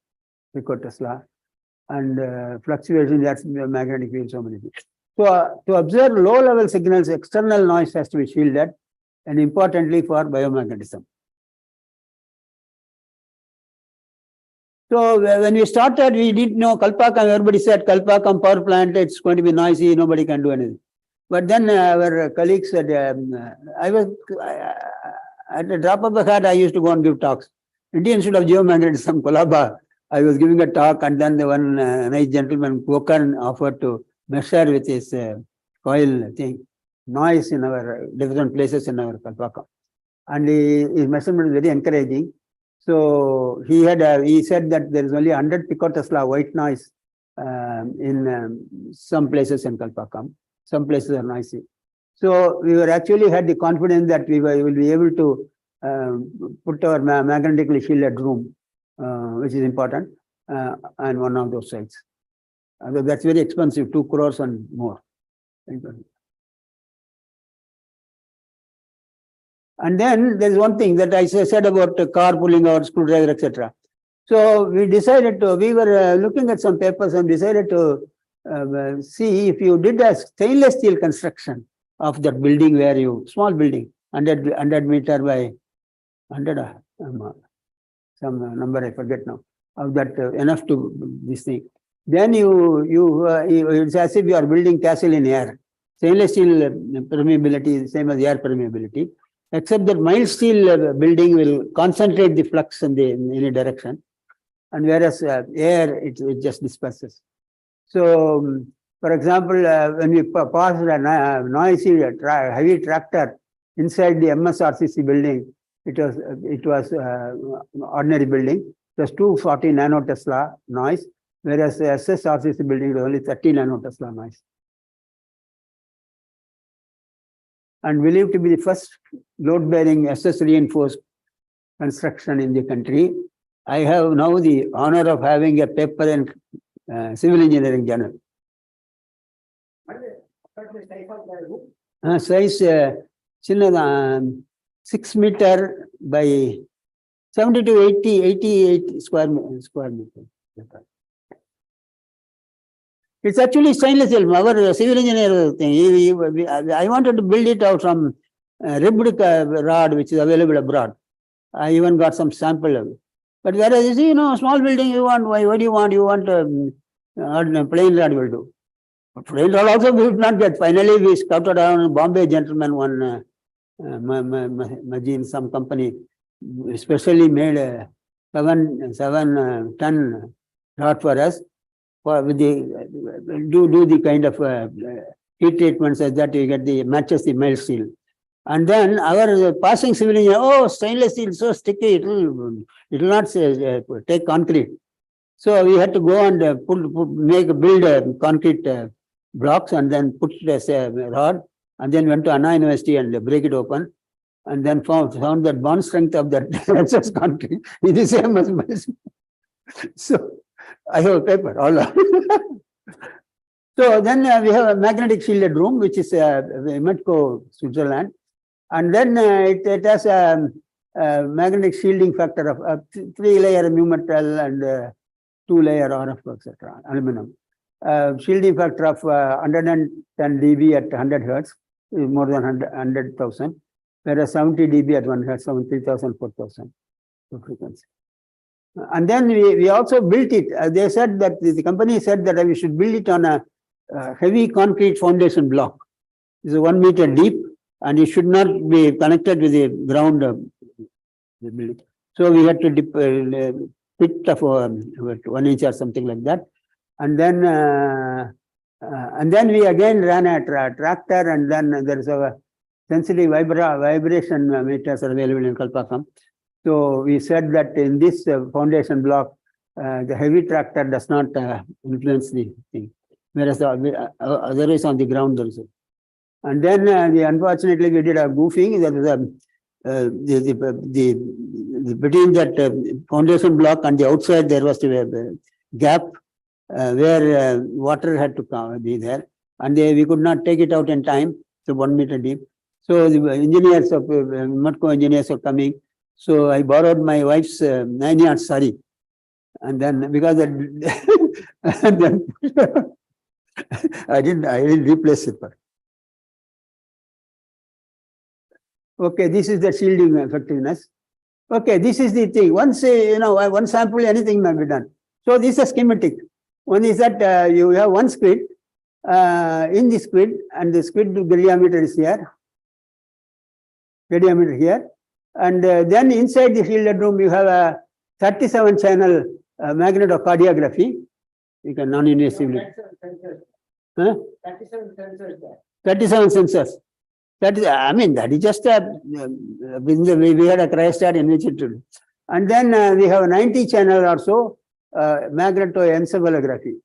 Speaker 1: pico-Tesla. And fluctuation, that's magnetic field, so many things. So to observe low-level signals, external noise has to be shielded, and importantly for biomagnetism. So when we started, we didn't know Kalpakkam. Everybody said Kalpakkam power plant, it's going to be noisy, nobody can do anything. But then our colleagues said, at the drop of the hat, I used to go and give talks. Indian Institute of Geomagnetism, Colaba, I was giving a talk, and then the one nice gentleman, Kokan, offered to measure with his coil thing, noise in our different places in our Kalpakkam. And his measurement was very encouraging. So he said that there is only 100 pico-Tesla white noise in some places in Kalpakkam. Some places are noisy. So we were actually had the confidence that we will be able to put our magnetically shielded room, which is important, and one of those sites. That's very expensive, 2 crores and more. And then there's one thing that I said about the car pulling out, screwdriver, etc. So we decided to, we were looking at some papers and decided to see if you did a stainless steel construction of that building where you, small building, 100 meter by 100, some number I forget now, of that enough to this thing. Then it's as if you are building castle in air. Stainless steel permeability is the same as air permeability, except that mild steel building will concentrate the flux in any direction, and whereas air, it just disperses. So, for example, when we passed a noisy heavy tractor inside the MSRCC building, it was ordinary building. It was 240 nano-Tesla noise, whereas the SSRCC building was only 30 nano-Tesla noise. And believed to be the first load-bearing SS reinforced construction in the country. I have now the honor of having a paper in Civil Engineering Journal. Size 6 meter by 70 to 88 square meter. It's actually stainless steel. Our civil engineer thing. I wanted to build it out from ribbed rod, which is available abroad. I even got some sample of it. But whereas you see, small building you want, what do you want? You want plain rod will do. But plain rod also we would not get. Finally, we scouted around a Bombay gentleman, one Majin, some company, especially made a 7-ton rod for us. With the do the kind of heat treatments as that you get the matches the mild steel. And then our passing civil engineer, stainless steel so sticky, it will not take concrete. So we had to go and build concrete blocks and then put it as a rod and then went to Anna University and break it open, and then found that bond strength of that SS concrete is the same as my. So I have a paper all. So then we have a magnetic shielded room, which is Metco, Switzerland, and then it has a magnetic shielding factor of 3-layer mu metal and 2-layer RF, etc. Aluminum. Shielding factor of 110 dB at 100 hertz is more than 100,000, whereas 70 dB at 1 hertz, 3,000, 4,000 frequency. And then we also built it. They said that the company said that we should build it on a heavy concrete foundation block. It's 1 meter deep, and it should not be connected with the ground. Building. So we had to dip pit of 1 inch or something like that, and then we again ran a tractor, and then there is a sensitive vibration meters are available in Kalpakkam. So we said that in this foundation block, the heavy tractor does not influence the thing, whereas the other is on the ground also. And then unfortunately we did a goofing. That was between that foundation block and the outside there was a gap where water had to be there, and we could not take it out in time. So 1 meter deep. So the engineers of Metco engineers are coming. So I borrowed my wife's 9-yard sari, and then because and then I didn't replace it. Okay, this is the shielding effectiveness. Okay, this is the thing. Once one sample, anything may be done. So this is a schematic. One is that you have one squid in the squid, and the squid diameter is here. Diameter here. And then inside the shielded room, you have a 37-channel magnetocardiography. You can non-invasively. 37 sensors there. 37 sensors. That is, I mean, that is just we had a cryostat in which it will. And then we have a 90-channel or so magnetoencephalography.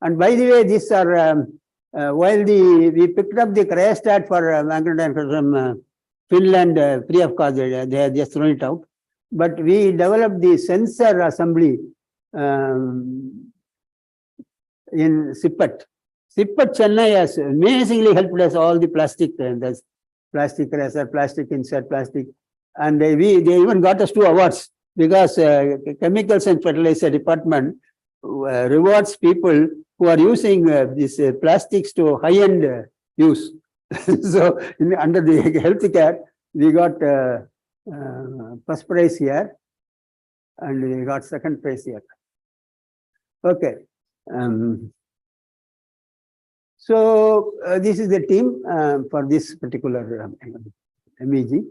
Speaker 1: And by the way, these are while we picked up the cryostat for magnetoencephalography from Finland, free of cost, they have just thrown it out. But we developed the sensor assembly in SIPET. SIPET Chennai has amazingly helped us, all the plastic, plastic eraser, plastic insert, plastic. And they even got us 2 awards because Chemicals and Fertilizer Department rewards people who are using these plastics to high-end use. So under the healthcare, we got first prize here, and we got second prize here. Okay. So this is the team for this particular MEG.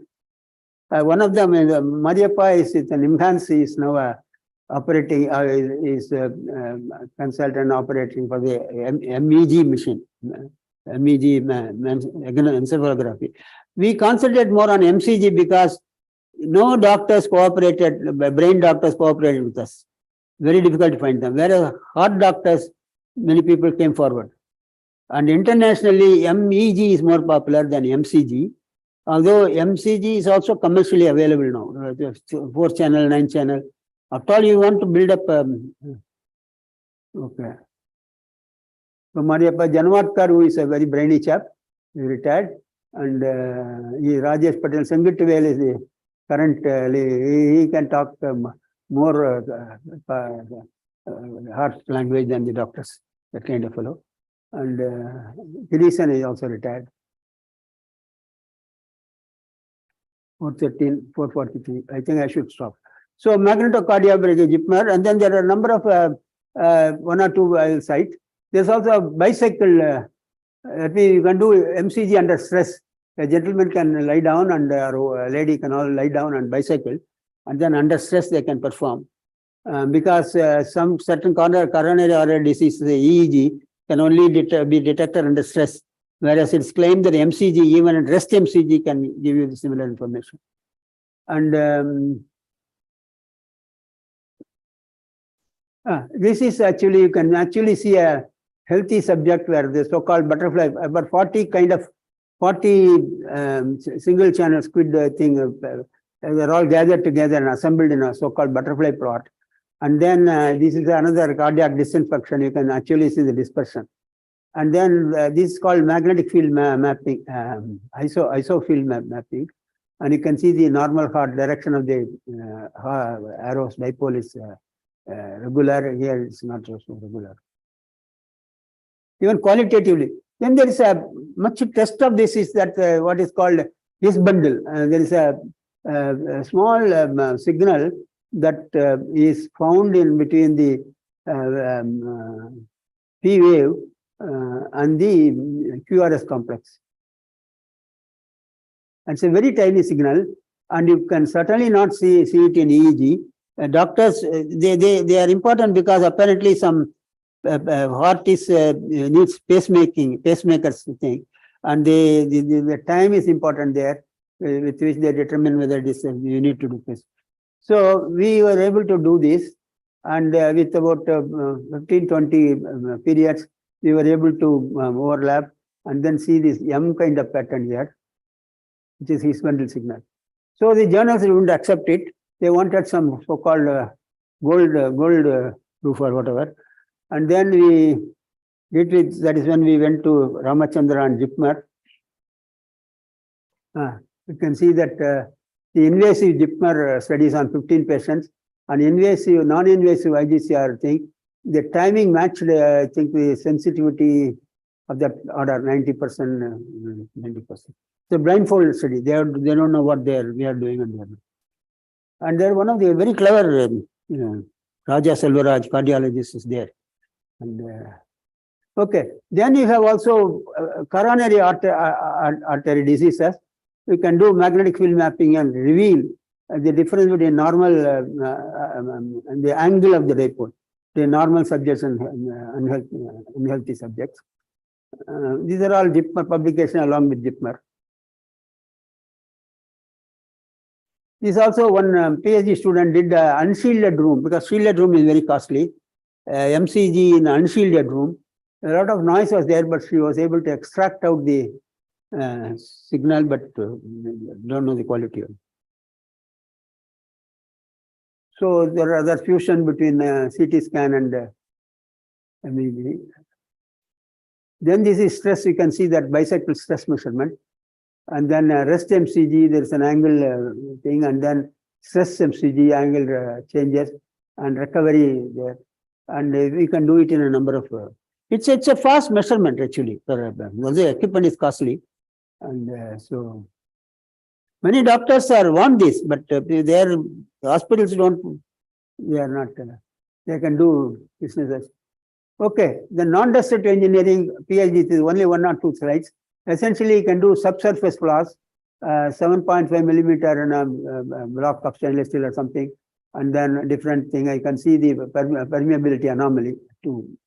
Speaker 1: One of them, Mariappa, is an enhanced. He is now operating, is a consultant operating for the MEG machine. MEG encephalography. We concentrate more on MCG because no doctors cooperated, brain doctors cooperated with us. Very difficult to find them. Whereas heart doctors, many people came forward. And internationally, MEG is more popular than MCG. Although MCG is also commercially available now. 4-channel, 9-channel. After all, you want to build up. Okay. So Mariappa Janwatkar, who is a very brainy chap, he retired, and Rajesh Patel Sangittivel is the current. He can talk more heart language than the doctors. That kind of fellow. And Girisan is also retired. 413, 443. I think I should stop. So magnetocardiography, JIPMER, and then there are a number of 1 or 2 sites. There's also a bicycle. You can do MCG under stress. A gentleman can lie down, and a lady can all lie down and bicycle, and then under stress they can perform. Because some certain coronary artery disease, the EEG, can only be detected under stress, whereas it's claimed that MCG, even at rest MCG, can give you the similar information. And this is actually, you can actually see a healthy subject where the so-called butterfly, about 40 kind of 40 single channel SQUID thing. They're all gathered together and assembled in a so-called butterfly plot. And then this is another cardiac disinfection. You can actually see the dispersion. And then this is called magnetic field mapping, ISO field mapping. And you can see the normal heart direction of the arrows dipole is regular. Here it's not so regular. Even qualitatively. Then there is a much test of this is that what is called this bundle. There is a small signal that is found in between the P wave and the QRS complex. It's a very tiny signal, and you can certainly not see it in EEG. Doctors, they are important because apparently some heart is needs pacemakers thing, and the time is important there, with which they determine whether it is you need to do this. So we were able to do this, and with about 15-20 periods, we were able to overlap and then see this M kind of pattern here, which is his bundle signal. So the journals wouldn't accept it. They wanted some so-called gold proof or whatever. And then we did it. That is when we went to Ramachandra and JIPMER. You can see that the invasive JIPMER studies on 15 patients, and invasive, non-invasive IGCAR thing, the timing matched, I think, the sensitivity of that order, 90%, 90%. It's a blindfold study. They don't know what we are doing on there. And they're one of the very clever, Raja Selvaraj, cardiologist, is there. And okay, then you have also coronary artery diseases. You can do magnetic field mapping and reveal the difference between normal and the angle of the dipole, the normal subjects and unhealthy subjects. These are all JIPMER publication along with JIPMER. This also one PhD student did unshielded room, because shielded room is very costly. MCG in unshielded room. A lot of noise was there, but she was able to extract out the signal, but don't know the quality of it. So there are other fusion between CT scan and MEG. Then this is stress. You can see that bicycle stress measurement. And then rest MCG, there is an angle thing, and then stress MCG angle changes, and recovery there. And we can do it in a number of. It's a fast measurement actually. The equipment is costly, and so many doctors want this, but their hospitals don't. They are not. They can do businesses. Okay, the non-destructive engineering PhD is only 1 or 2 slides. Essentially, you can do subsurface flaws, 7.5 millimeter in a block of stainless steel or something, and then different thing. I can see the permeability anomaly too.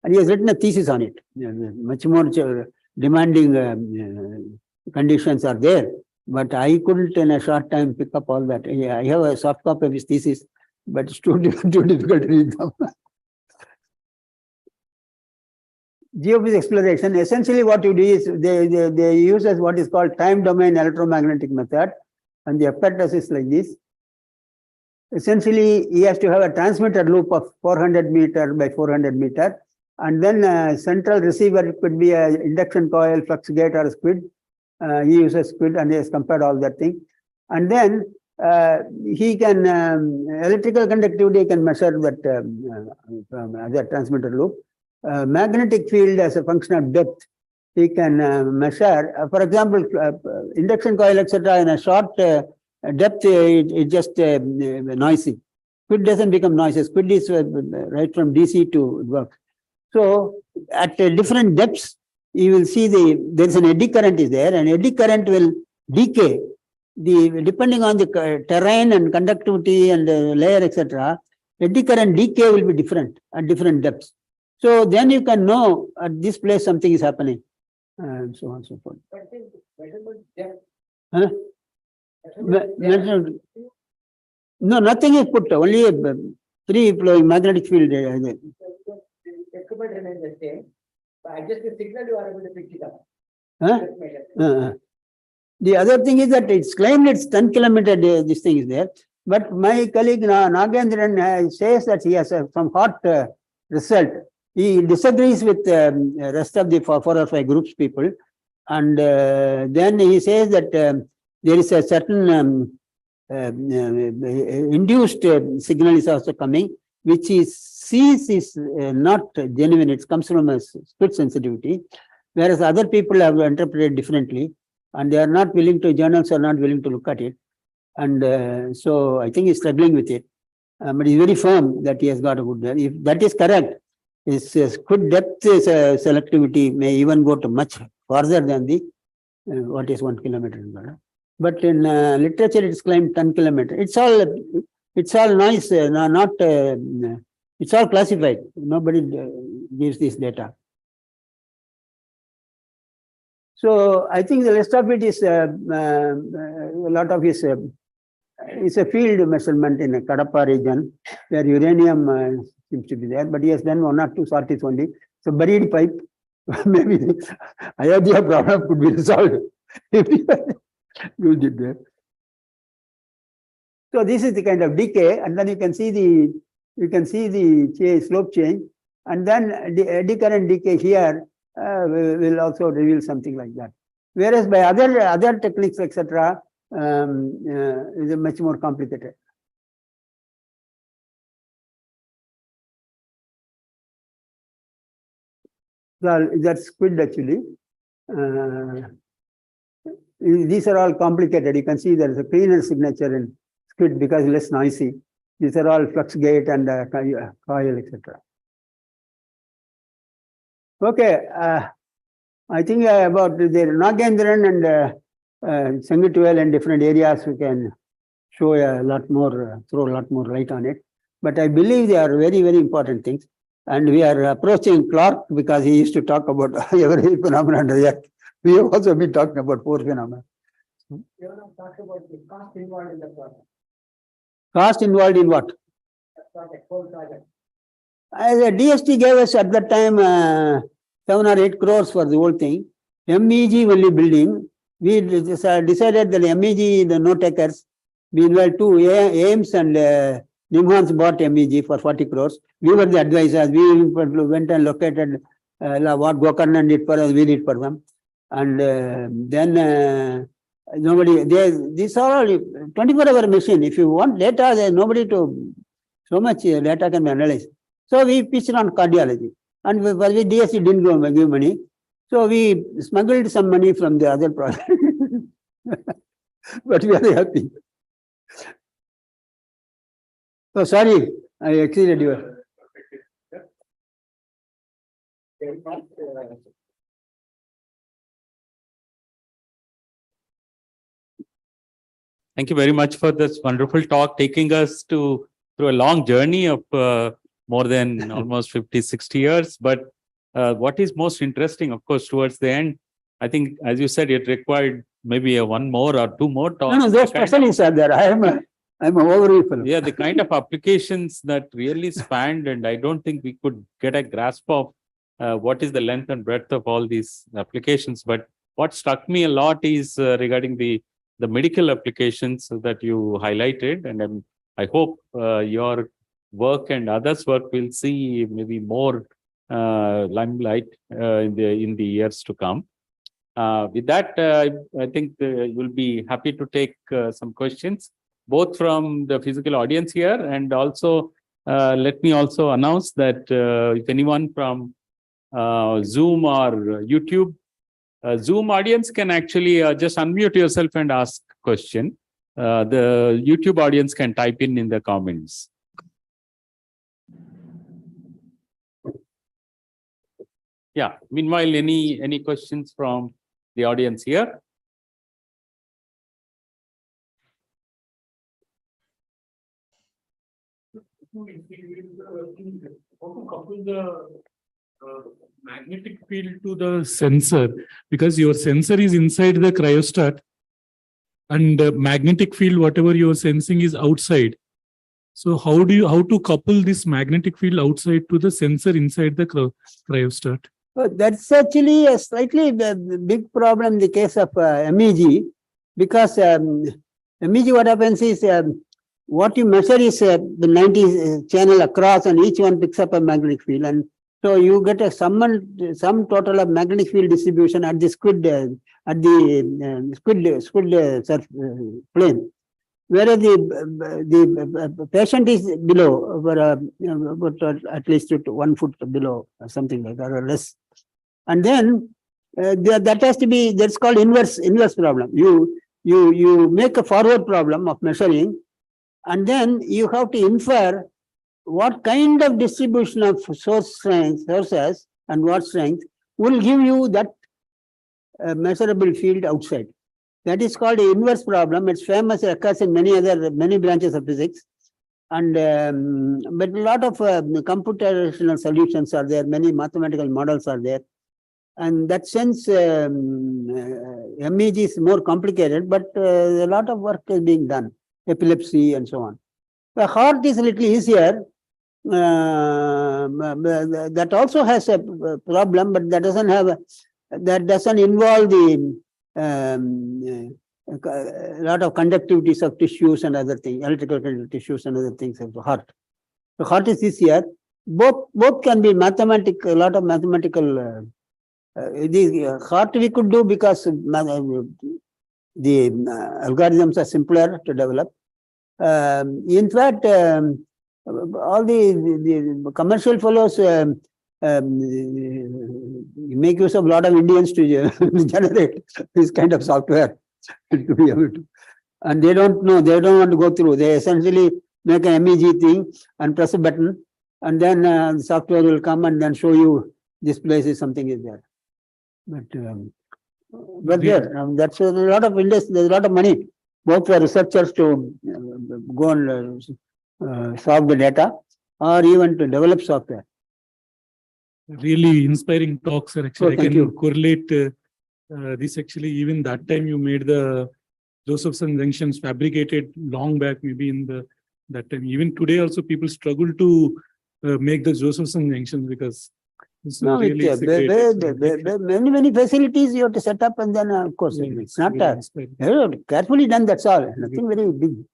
Speaker 1: And he has written a thesis on it. Much more demanding conditions are there, but I couldn't in a short time pick up all that. I have a soft copy of his thesis, but it's too difficult to read them. Geophysics exploration, essentially what you do is they use as what is called time domain electromagnetic method, and the apparatus is like this. Essentially, he has to have a transmitter loop of 400 meter by 400 meter, and then a central receiver. It could be an induction coil, flux gate, or a SQUID. He uses SQUID, and he has compared all that thing. And then he can electrical conductivity can measure that the transmitter loop. Magnetic field as a function of depth, he can measure. For example, induction coil, etc. in a short depth, it just noisy. SQUID doesn't become noisy. SQUID is right from DC to work. So at different depths, you will see there is an eddy current is there, and eddy current will decay. Depending on the terrain and conductivity and layer, etc. eddy current decay will be different at different depths. So then you can know at this place something is happening, and so on and so forth. Huh? No, nothing is put. Only a free flowing magnetic field.
Speaker 3: The equipment remains the same, but just the signal you are able to pick it up.
Speaker 1: Huh? The other thing is that it's claimed it's 10 kilometer, this thing is there. But my colleague Nagendran says that he has some hot result. He disagrees with rest of the 4 or 5 groups people. And then he says that there is a certain induced signal is also coming, which he sees is not genuine. It comes from a SQUID sensitivity, whereas other people have interpreted differently, and they are not willing to, journals are not willing to look at it. And so I think he's struggling with it. But he's very firm that he has got a good, if that is correct, his SQUID depth is, selectivity may even go to much farther than the what is 1 kilometer. But in literature, it's claimed 10 kilometer. It's all noise, not it's all classified. Nobody gives this data. So I think the rest of it is a lot of his. It's a field measurement in a Kadapa region where uranium seems to be there, but he has done 1 or 2 sorties only. So buried pipe, maybe the Ayodhya problem could be resolved if he used it there. So this is the kind of decay, and then you can see the slope change, and then the eddy current decay here will also reveal something like that. Whereas by other techniques, etc., is much more complicated. Well, that's SQUID actually. These are all complicated. You can see there is a cleaner signature in SQUID because less noisy. These are all flux gate and coil, etc. Okay, I think about the Nagendran and Sengituel and different areas, we can show a lot more, throw a lot more light on it. But I believe they are very, very important things. And we are approaching Clark because he used to talk about every phenomenon. We have also been talking about 4 phenomena. You have not talked about the cost involved in the project. Cost involved in what? Whole project. As a DST gave us at that time 7 or 8 crores for the whole thing. MEG only building. We decided that MEG, the no takers, meanwhile 2 AIMS and Nimhans bought MEG for 40 crores. We were the advisors. We went and located what Gokarnan did for us, we did for them. And then nobody, these are all 24-hour machine. If you want data, there's nobody to, so much data can be analyzed. So we pitched on cardiology. And for the DSC didn't give money. So we smuggled some money from the other project. But we are happy. So sorry, I exceeded you.
Speaker 2: Thank you very much for this wonderful talk, taking us through a long journey of more than almost 50, 60 years. But what is most interesting, of course, towards the end, I think, as you said, it required maybe a 1 more or 2 more talks.
Speaker 1: No, those specialists are there. I'm an overall fellow.
Speaker 2: Yeah, the kind of applications that really spanned, and I don't think we could get a grasp of what is the length and breadth of all these applications. But what struck me a lot is regarding the medical applications that you highlighted, and I hope your work and others' work will see maybe more limelight in the years to come. With that, I think we'll be happy to take some questions, both from the physical audience here, and also let me also announce that if anyone from Zoom or YouTube, Zoom audience can actually just unmute yourself and ask question. The YouTube audience can type in the comments. Yeah, meanwhile, any questions from the audience here?
Speaker 4: How to couple the magnetic field to the sensor, because your sensor is inside the cryostat and the magnetic field, whatever you're sensing, is outside. So how to couple this magnetic field outside to the sensor inside the cryostat?
Speaker 1: That's actually a slightly big problem in the case of MEG, because MEG, what happens is what you measure is the 90 channel across, and each one picks up a magnetic field, and so you get a sum total of magnetic field distribution at the SQUID plane. Whereas the patient is below, at least 1 foot below, or something like that, or less. And then that has to be, that's called inverse problem. You make a forward problem of measuring, and then you have to infer what kind of distribution of sources and what strength will give you that measurable field outside. That is called the inverse problem. It's famous, occurs in many branches of physics. And but a lot of computational solutions are there, many mathematical models are there. And that sense, MEG is more complicated, but a lot of work is being done, epilepsy and so on. The heart is a little easier. That also has a problem, but that doesn't involve the a lot of conductivities of tissues and other things, electrical tissues and other things of the heart. The heart is easier. Both can be a lot of mathematical. The heart we could do because the algorithms are simpler to develop. In fact, all the commercial fellows make use of a lot of Indians to generate this kind of software to be able to. And they don't know, they don't want to go through. They essentially make an MEG thing and press a button, and then the software will come and then show you this place is something is there. But that's a lot of industry. There's a lot of money, both for researchers to go and solve the data, or even to develop software.
Speaker 4: Really inspiring talks, sir. Actually,
Speaker 1: Oh,
Speaker 4: I can
Speaker 1: you.
Speaker 4: correlate this. Actually, even that time you made the Josephson junctions fabricated long back, maybe in that time. Even today, also people struggle to make the Josephson junctions because it's
Speaker 1: No,
Speaker 4: really
Speaker 1: many facilities you have to set up, and then of course it's not carefully done. That's all. Nothing very big.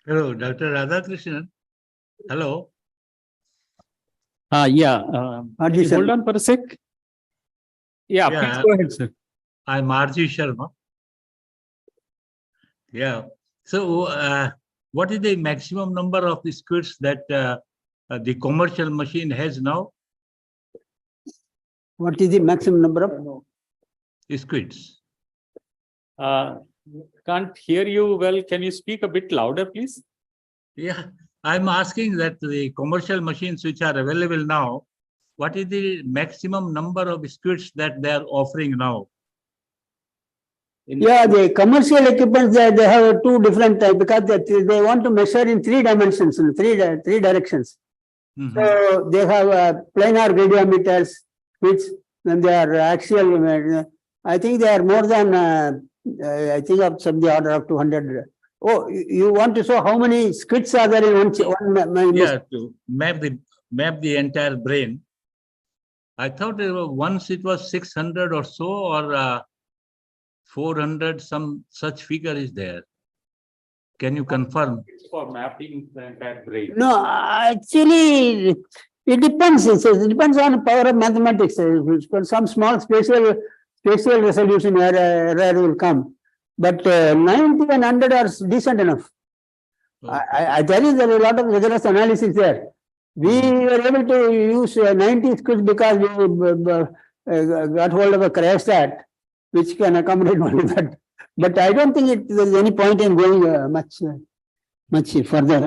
Speaker 5: Hello, Dr. Radhakrishnan. Hello.
Speaker 2: Hold on for a sec. Yeah,
Speaker 5: Yeah.
Speaker 2: please go ahead, sir.
Speaker 5: I'm Arji Sharma. Yeah. So, what is the maximum number of the SQUIDs that the commercial machine has now?
Speaker 1: What is the maximum number of?
Speaker 5: SQUIDs.
Speaker 2: Can't hear you well. Can you speak a bit louder, please?
Speaker 5: Yeah, I'm asking that the commercial machines which are available now, what is the maximum number of SQUIDs that they are offering now?
Speaker 1: Yeah, the commercial equipment, they have two different types, because they want to measure in 3 dimensions, in three directions.
Speaker 5: Mhm.
Speaker 1: So they have planar radiometers, which when they are axial, I think they are more than, I think of some the order of 200. Oh, you want to show how many SQUIDs are there in one?
Speaker 5: Yeah, to map the entire brain. I thought once it was 600 or so, or 400, some such figure is there. Can you confirm?
Speaker 2: It's for mapping the entire brain.
Speaker 1: No, actually, it depends. It depends on the power of mathematics. Some small spatial resolution error will come. But 90 and 100 are decent enough.
Speaker 5: Okay.
Speaker 1: I tell you, there is a lot of rigorous analysis there. We were able to use 90 SQUIDs because we got hold of a cryostat, which can accommodate only that. But I don't think there's any point in going much further.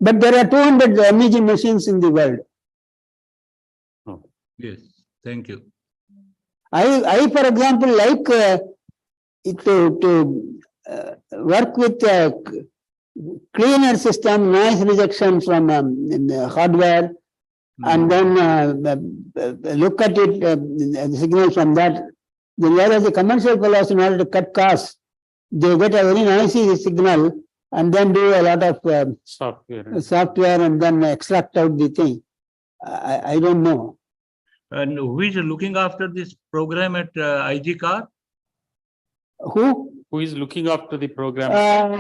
Speaker 1: But there are 200 MEG machines in the world.
Speaker 5: Yes, thank you.
Speaker 1: I for example, like to work with cleaner system, noise rejection from hardware, and then look at it, the signal from that. Then whereas the commercial fellows, in order to cut costs, they get a very noisy signal, and then do a lot of
Speaker 2: software.
Speaker 1: and then extract out the thing. I don't know.
Speaker 5: And who is looking after this program at IGCAR?
Speaker 1: Who?
Speaker 2: Who is looking after the program?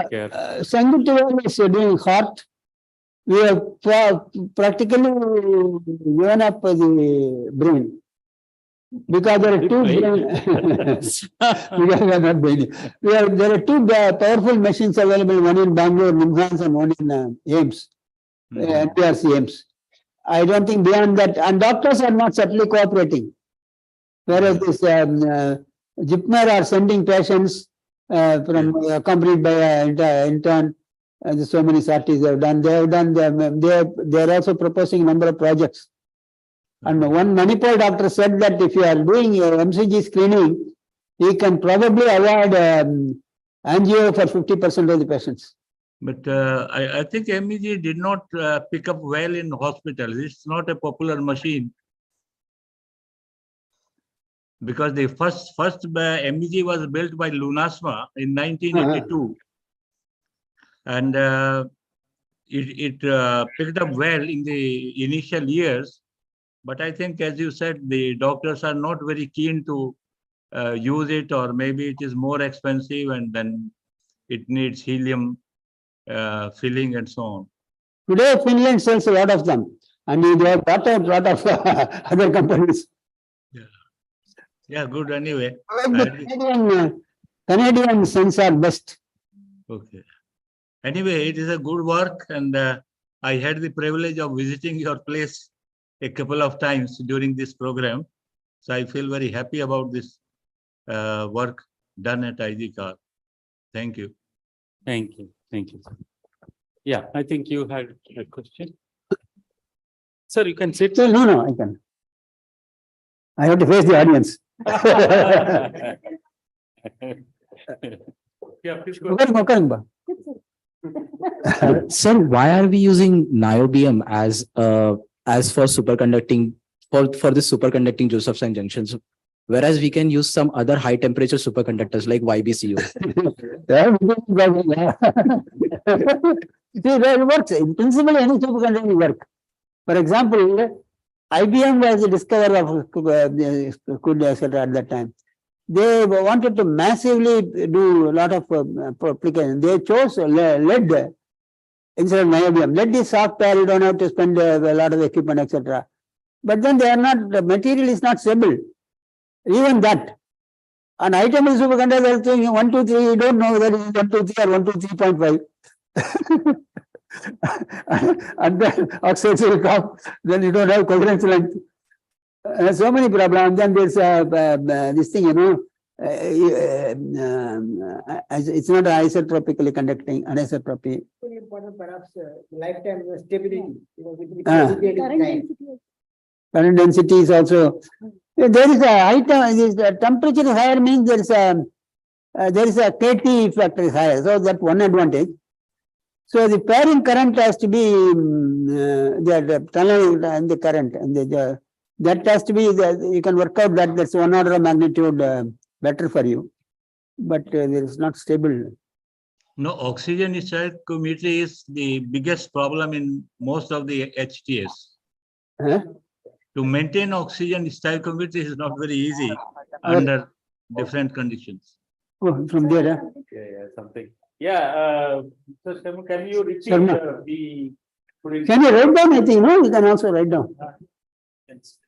Speaker 2: Care?
Speaker 1: Sangeet is doing heart. We have practically given up the brain. Because there are two brain. Because we are not brainy. There are two powerful machines available, one in Bangalore, Nimhans, and one in AIMS, NPRC AIMS. I don't think beyond that, and doctors are not subtly cooperating. Whereas this JIPMER are sending patients from accompanied by an intern, and so many sorties they have done. They are also proposing a number of projects. And one Manipur doctor said that if you are doing MCG screening, you can probably avoid angio for 50% of the patients.
Speaker 5: But I think MEG did not pick up well in hospitals. It's not a popular machine. Because the first MEG was built by Lunasma in 1982. And it picked up well in the initial years. But I think, as you said, the doctors are not very keen to use it, or maybe it is more expensive and then it needs helium filling and so on.
Speaker 1: Today, Finland sells a lot of them, and they have bought out a lot of other companies.
Speaker 5: Yeah, good anyway.
Speaker 1: Canadian sens are best.
Speaker 5: Okay. Anyway, it is a good work, and I had the privilege of visiting your place a couple of times during this program. So I feel very happy about this work done at IGCAR. Thank you.
Speaker 2: Thank you. Thank you. Yeah, I think you had a question. Sir, you can sit.
Speaker 1: No, I can. I have to face the audience.
Speaker 2: Yeah, please go.
Speaker 6: Sir, why are we using niobium as for superconducting for the superconducting Josephson junctions, whereas we can use some other high temperature superconductors like YBCU?
Speaker 1: See, that works. In principle, any superconducting work. For example, IBM was the discoverer of SQUID, etc. at that time. They wanted to massively do a lot of applications. They chose lead instead of niobium. Lead is software, you don't have to spend a lot of equipment, etc. But then they are not, the material is not stable. Even that. An item is superconductor, thing 1, 2, 3, you don't know whether it is 1, 2, 3 or 1, 2, 3.5. And then oxides will come, then you don't have coherence length. So many problems. Then there's this thing, it's not isotropically conducting, anisotropy.
Speaker 3: Perhaps lifetime stability.
Speaker 1: Current density is also. There is a item. The temperature is higher means there is a KT factor is higher. So that's one advantage. So the pairing current has to be the tunnel and the current, and that has to be you can work out that that's 1 order of magnitude better for you, but there is not stable.
Speaker 5: No, oxygen stoichiometry is the biggest problem in most of the HTS.
Speaker 1: Huh?
Speaker 5: To maintain oxygen stoichiometry is not very easy under different conditions.
Speaker 1: Oh, from there, huh?
Speaker 2: Yeah, something. Yeah, so Sharma, can you repeat the?
Speaker 1: Can you write down? I think no, you can also write down.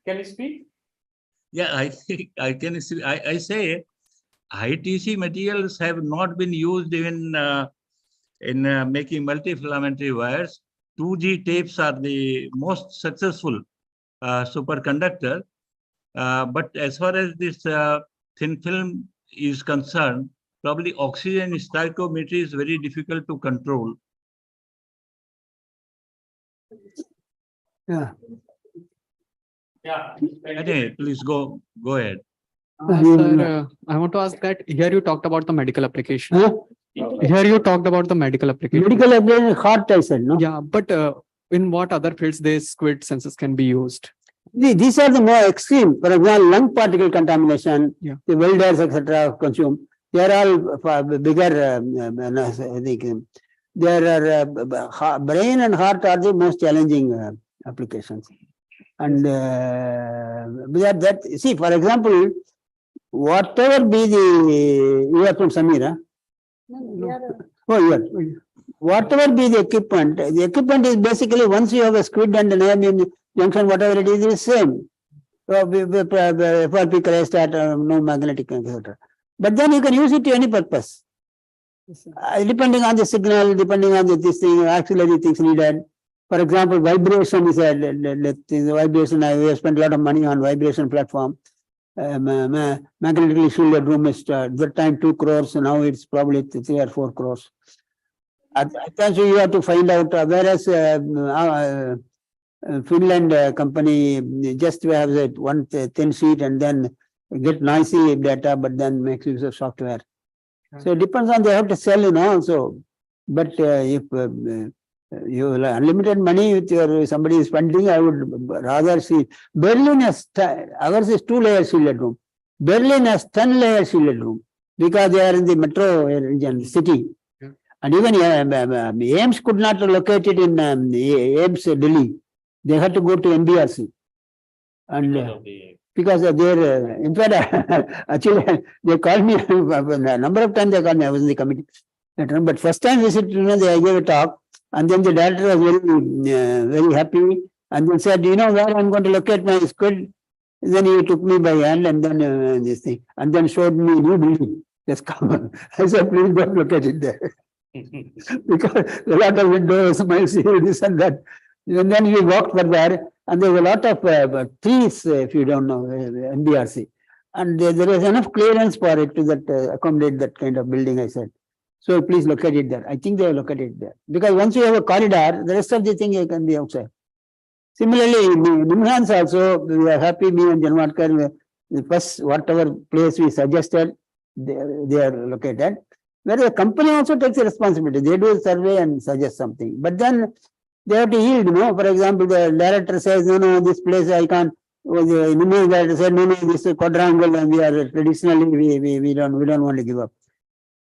Speaker 2: Can you speak?
Speaker 5: Yeah, I think I can. I say ITC materials have not been used even in making multifilamentary wires. 2G tapes are the most successful superconductor. But as far as this thin film is concerned, probably oxygen stoichiometry is very difficult to control.
Speaker 1: Yeah.
Speaker 2: Yeah.
Speaker 5: Anyway, please go ahead.
Speaker 7: Sir, I want to ask that here you talked about the medical application.
Speaker 1: Huh?
Speaker 7: Here you talked about the medical application.
Speaker 1: Medical application, heart, I said, no?
Speaker 7: Yeah, but in what other fields these SQUID sensors can be used?
Speaker 1: These are the more extreme. For example, lung particle contamination, the welders, etc. consume. They are all bigger, I think, there are brain and heart are the most challenging applications. And see, for example, whatever be the, you are from Samira. Oh, you are. Whatever be the equipment is basically once you have a SQUID and an IBM junction, whatever it is same. FRP cryostat, no magnetic, etc. But then you can use it to any purpose. Depending on the signal, depending on this thing, auxiliary things needed. For example, vibration is a vibration. We have spent a lot of money on vibration platform. Magnetically shielded room is that time 2 crores. Now it's probably 3 or 4 crores. At times you have to find out. Whereas Finland company just have that one thin sheet and then get noisy data, but then makes use of software. So it depends on, they have to sell, also. But if you have unlimited money with your somebody is funding, I would rather see. Berlin has, ours is 2-layer shielded room. Berlin has 10-layer shielded room because they are in the metro region, city. And even AIMS could not locate it in AIMS Delhi. They had to go to NBRC. And because of their, in fact, actually, they called me a number of times. They called me. I was in the committee. But first time visit, they gave a talk, and then the director was very happy, and then said, where I'm going to locate my SQUID. Then he took me by hand, and then this thing, and then showed me new building. Just come. I said, please don't locate it there. Because a lot of windows, might see this and that. And then we walked further, and there was a lot of trees, if you don't know, NBRC. And there was enough clearance for it to accommodate that kind of building, I said. So please locate it there. I think they have located it there. Because once you have a corridor, the rest of the thing can be outside. Similarly, in Nimhans also, we are happy, me and Janwatkar, the first whatever place we suggested, they are located. Where the company also takes a responsibility. They do a survey and suggest something. But then they have to yield, For example, the director says, no, this place I can't. The Nimhans director said, no, this is quadrangle, and we are traditionally we don't want to give up.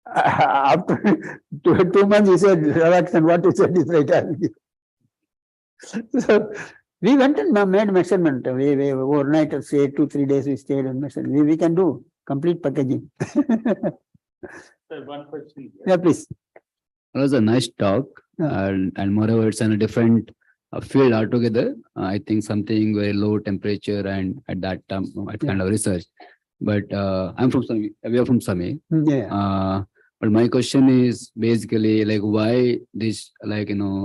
Speaker 1: After 2 months, he said, Radhakrishnan, what you said is right. So we went and made measurement. We overnight, say 2-3 days, we stayed and measured. We can do complete packaging.
Speaker 2: One question.
Speaker 1: Yeah, please.
Speaker 6: It was a nice talk, and moreover, it's in a different field altogether. I think something very low temperature and at that time, kind of research. But I'm from Sami. We are from Sami.
Speaker 1: Yeah.
Speaker 6: But my question is basically like why this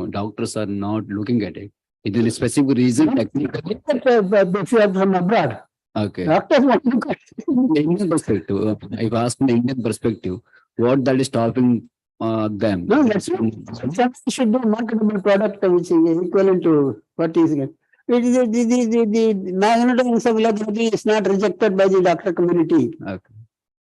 Speaker 6: doctors are not looking at it. Is there a specific reason technically?
Speaker 1: If you are from abroad.
Speaker 6: Okay.
Speaker 1: Doctors want to look at
Speaker 6: Indian perspective. If I ask from the Indian perspective, what that is stopping them?
Speaker 1: No, that's something should do marketable product which is equivalent to what is it. The magnetoencephalography is not rejected by the doctor community.
Speaker 6: Okay.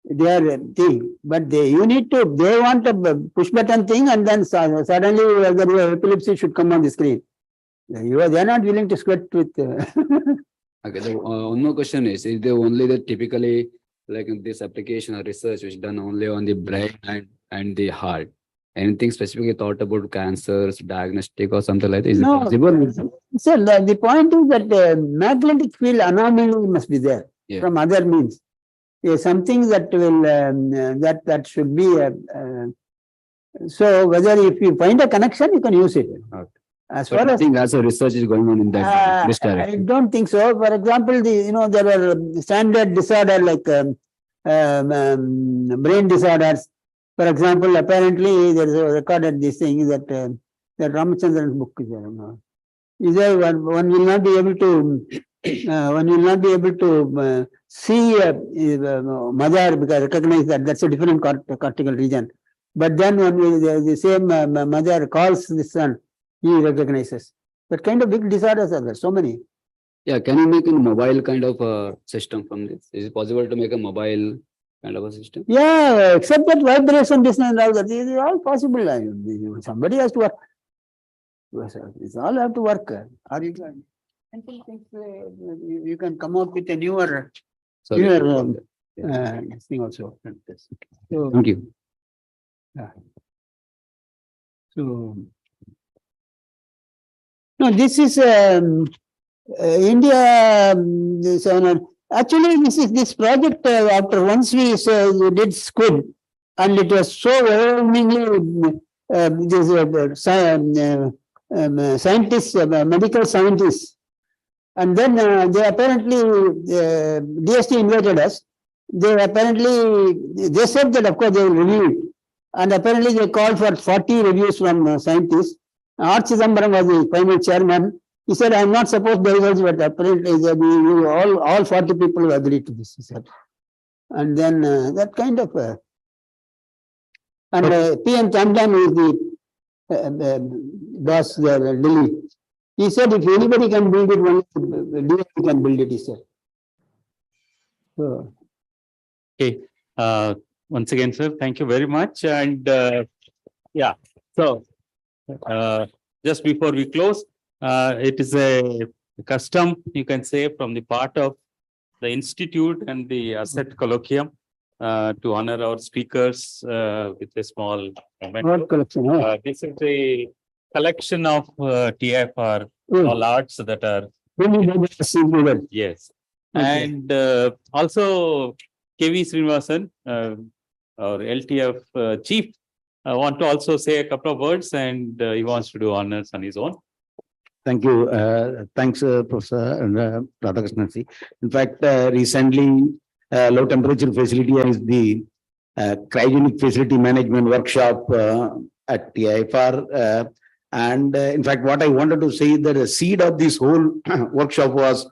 Speaker 1: They are thing, but they want a push button thing, and then suddenly the epilepsy should come on the screen. They are not willing to sweat with.
Speaker 6: Okay. So, one more question is there only the typically like in this application or research which is done only on the brain and the heart? Anything specifically thought about cancers, diagnostic or something like that? Is it possible?
Speaker 1: So the point is that magnetic field anomaly must be there from other means. Something that will that should be so whether if you find a connection, you can use it.
Speaker 6: Okay.
Speaker 1: As
Speaker 6: But
Speaker 1: far
Speaker 6: I
Speaker 1: as
Speaker 6: think also research is going on in that this
Speaker 1: I
Speaker 6: direction.
Speaker 1: don't think so. For example, there are standard disorder like brain disorders. For example, apparently there is a recorded this thing that that Ramachandran's book is there. Is there one will not be able to see mother because recognize that that's a different cortical region. But then when the same mother calls the son, he recognizes. That kind of big disorders are there, so many.
Speaker 6: Yeah, can you make a mobile kind of system from this? Is it possible to make a mobile kind of a system?
Speaker 1: Yeah, except that vibration distance and all that, it is all possible. Somebody has to work. It's all have to work. Or you can, you can come out with a newer thing also. So,
Speaker 6: Thank you.
Speaker 1: So, no, this is India. Actually, this project after once we did SQUID, and it was so overwhelmingly scientists, medical scientists, and then they apparently DST invited us. They said that of course they will review it, and apparently they called for 40 reviews from scientists. R. Chidambaram was the final chairman. He said, "I am not supposed to divulge, but apparently all 40 people agreed to this." He said, and then that kind of and PM Tamdam is the boss there, Delhi. He said, "If anybody can build it, only DST can build it." He said. So.
Speaker 2: Okay. Once again, sir, thank you very much. And yeah, so just before we close, it is a custom, you can say, from the part of the Institute and the Asset Colloquium to honor our speakers with a small memento.
Speaker 1: Art collection, huh?
Speaker 2: This is a collection of TIFR, all arts that are, yes.
Speaker 1: Okay.
Speaker 2: And also KV Srinivasan, our LTF chief, want to also say a couple of words, and he wants to do honors on his own.
Speaker 8: Thank you. Thanks, Professor Radhakrishnan. In fact, recently, low temperature facility is the cryogenic facility management workshop at TIFR. And in fact, what I wanted to say is that the seed of this whole workshop was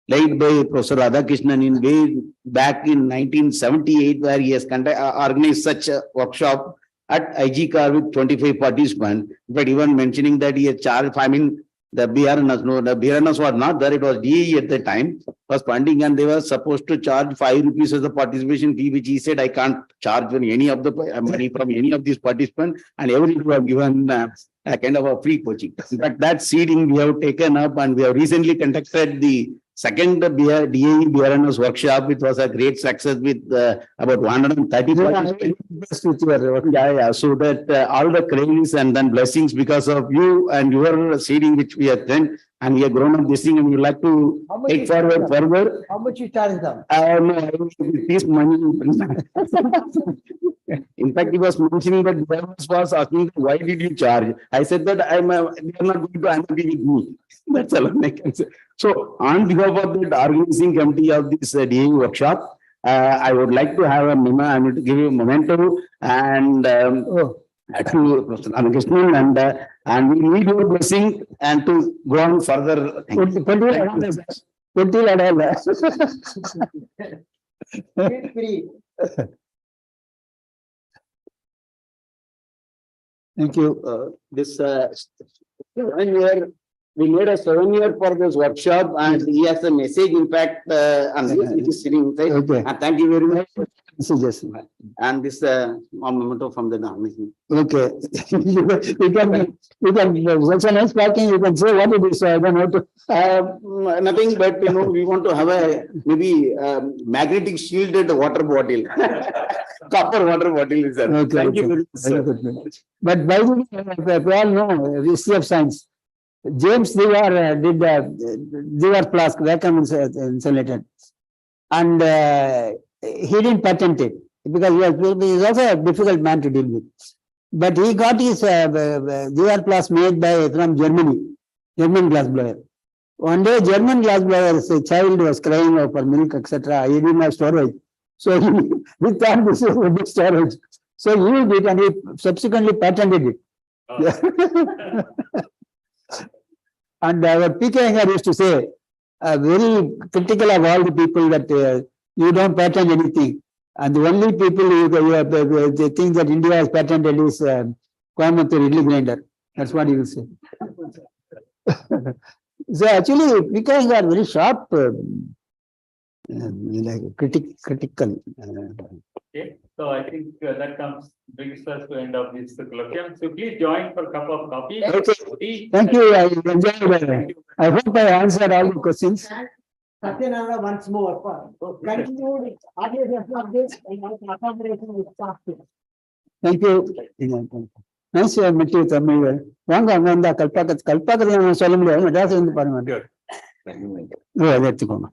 Speaker 8: laid by Professor Radhakrishnan in way back in 1978, where he has organized such a workshop at IGCAR with 25 participants. But even mentioning that he had charged, I mean, the BRNS was not there, it was DAE at the time, was funding, and they were supposed to charge 5 rupees as the participation fee, which he said, "I can't charge any of the money from any of these participants," and everybody were given a kind of a free coaching. In fact, that seeding we have taken up, and we have recently conducted the second DAE BRNS workshop. It was a great success with about 130 participants. Yeah. So that all the credits and then blessings because of you and your seeding which we have done, and we have grown up this thing, and we would like to take forward further.
Speaker 3: How much you charge them?
Speaker 8: No, this money. In fact, he was mentioning that the was asking, "Why did you charge?" I said that they are not going to agree with me. That's all I can say. So, on behalf of the organizing committee of this DAE workshop, I would like to have I need to give you a memento and to Professor Radhakrishnan, and we need your blessing and to go on further.
Speaker 1: Thank you.
Speaker 8: This 7 year, we made a 7 year for this workshop, and he has a message, in fact, and it is sitting inside.
Speaker 1: Okay.
Speaker 8: And thank you very much.
Speaker 1: Messages.
Speaker 8: And this memento from the nomination.
Speaker 1: Okay. you can such a nice packing, you can say what it is, so I don't know to.
Speaker 8: Nothing but, we want to have a maybe magnetic shielded water bottle. Copper water bottle is there.
Speaker 1: Okay,
Speaker 8: Thank you very much,
Speaker 1: very
Speaker 8: sir.
Speaker 1: good. But by the way, we all know history of science. James Dewar did Dewar flask, vacuum insulated, and he didn't patent it because he was also a difficult man to deal with. But he got his Dewar flask made from Germany, German glassblower. One day, German glassblower's child was crying out for milk, etc. He didn't have storage, so he thought this was a big storage. So he used it, and he subsequently patented it. And our PK Iyengar used to say, very critical of all the people that you don't patent anything. And the only people they think that India has patented is Coimbatore idli grinder. That's what he will say. So actually, PK Iyengar very sharp, critical.
Speaker 2: Okay, so I think that brings us to end of this colloquium. So please join for a cup of coffee.
Speaker 1: Okay. Thank you. I enjoyed it. I hope I answered all the questions.
Speaker 3: Satyanarayana once more. Continued audio of this and accommodation with staff.
Speaker 1: Thank you. Nice to meet you, Tamil. வாங்க அங்க வந்தா கல்பாக்கத்துல நான் சொல்ல முடியாது மெட்ராஸ் வந்து பாருங்க எடுத்துக்கோங்க.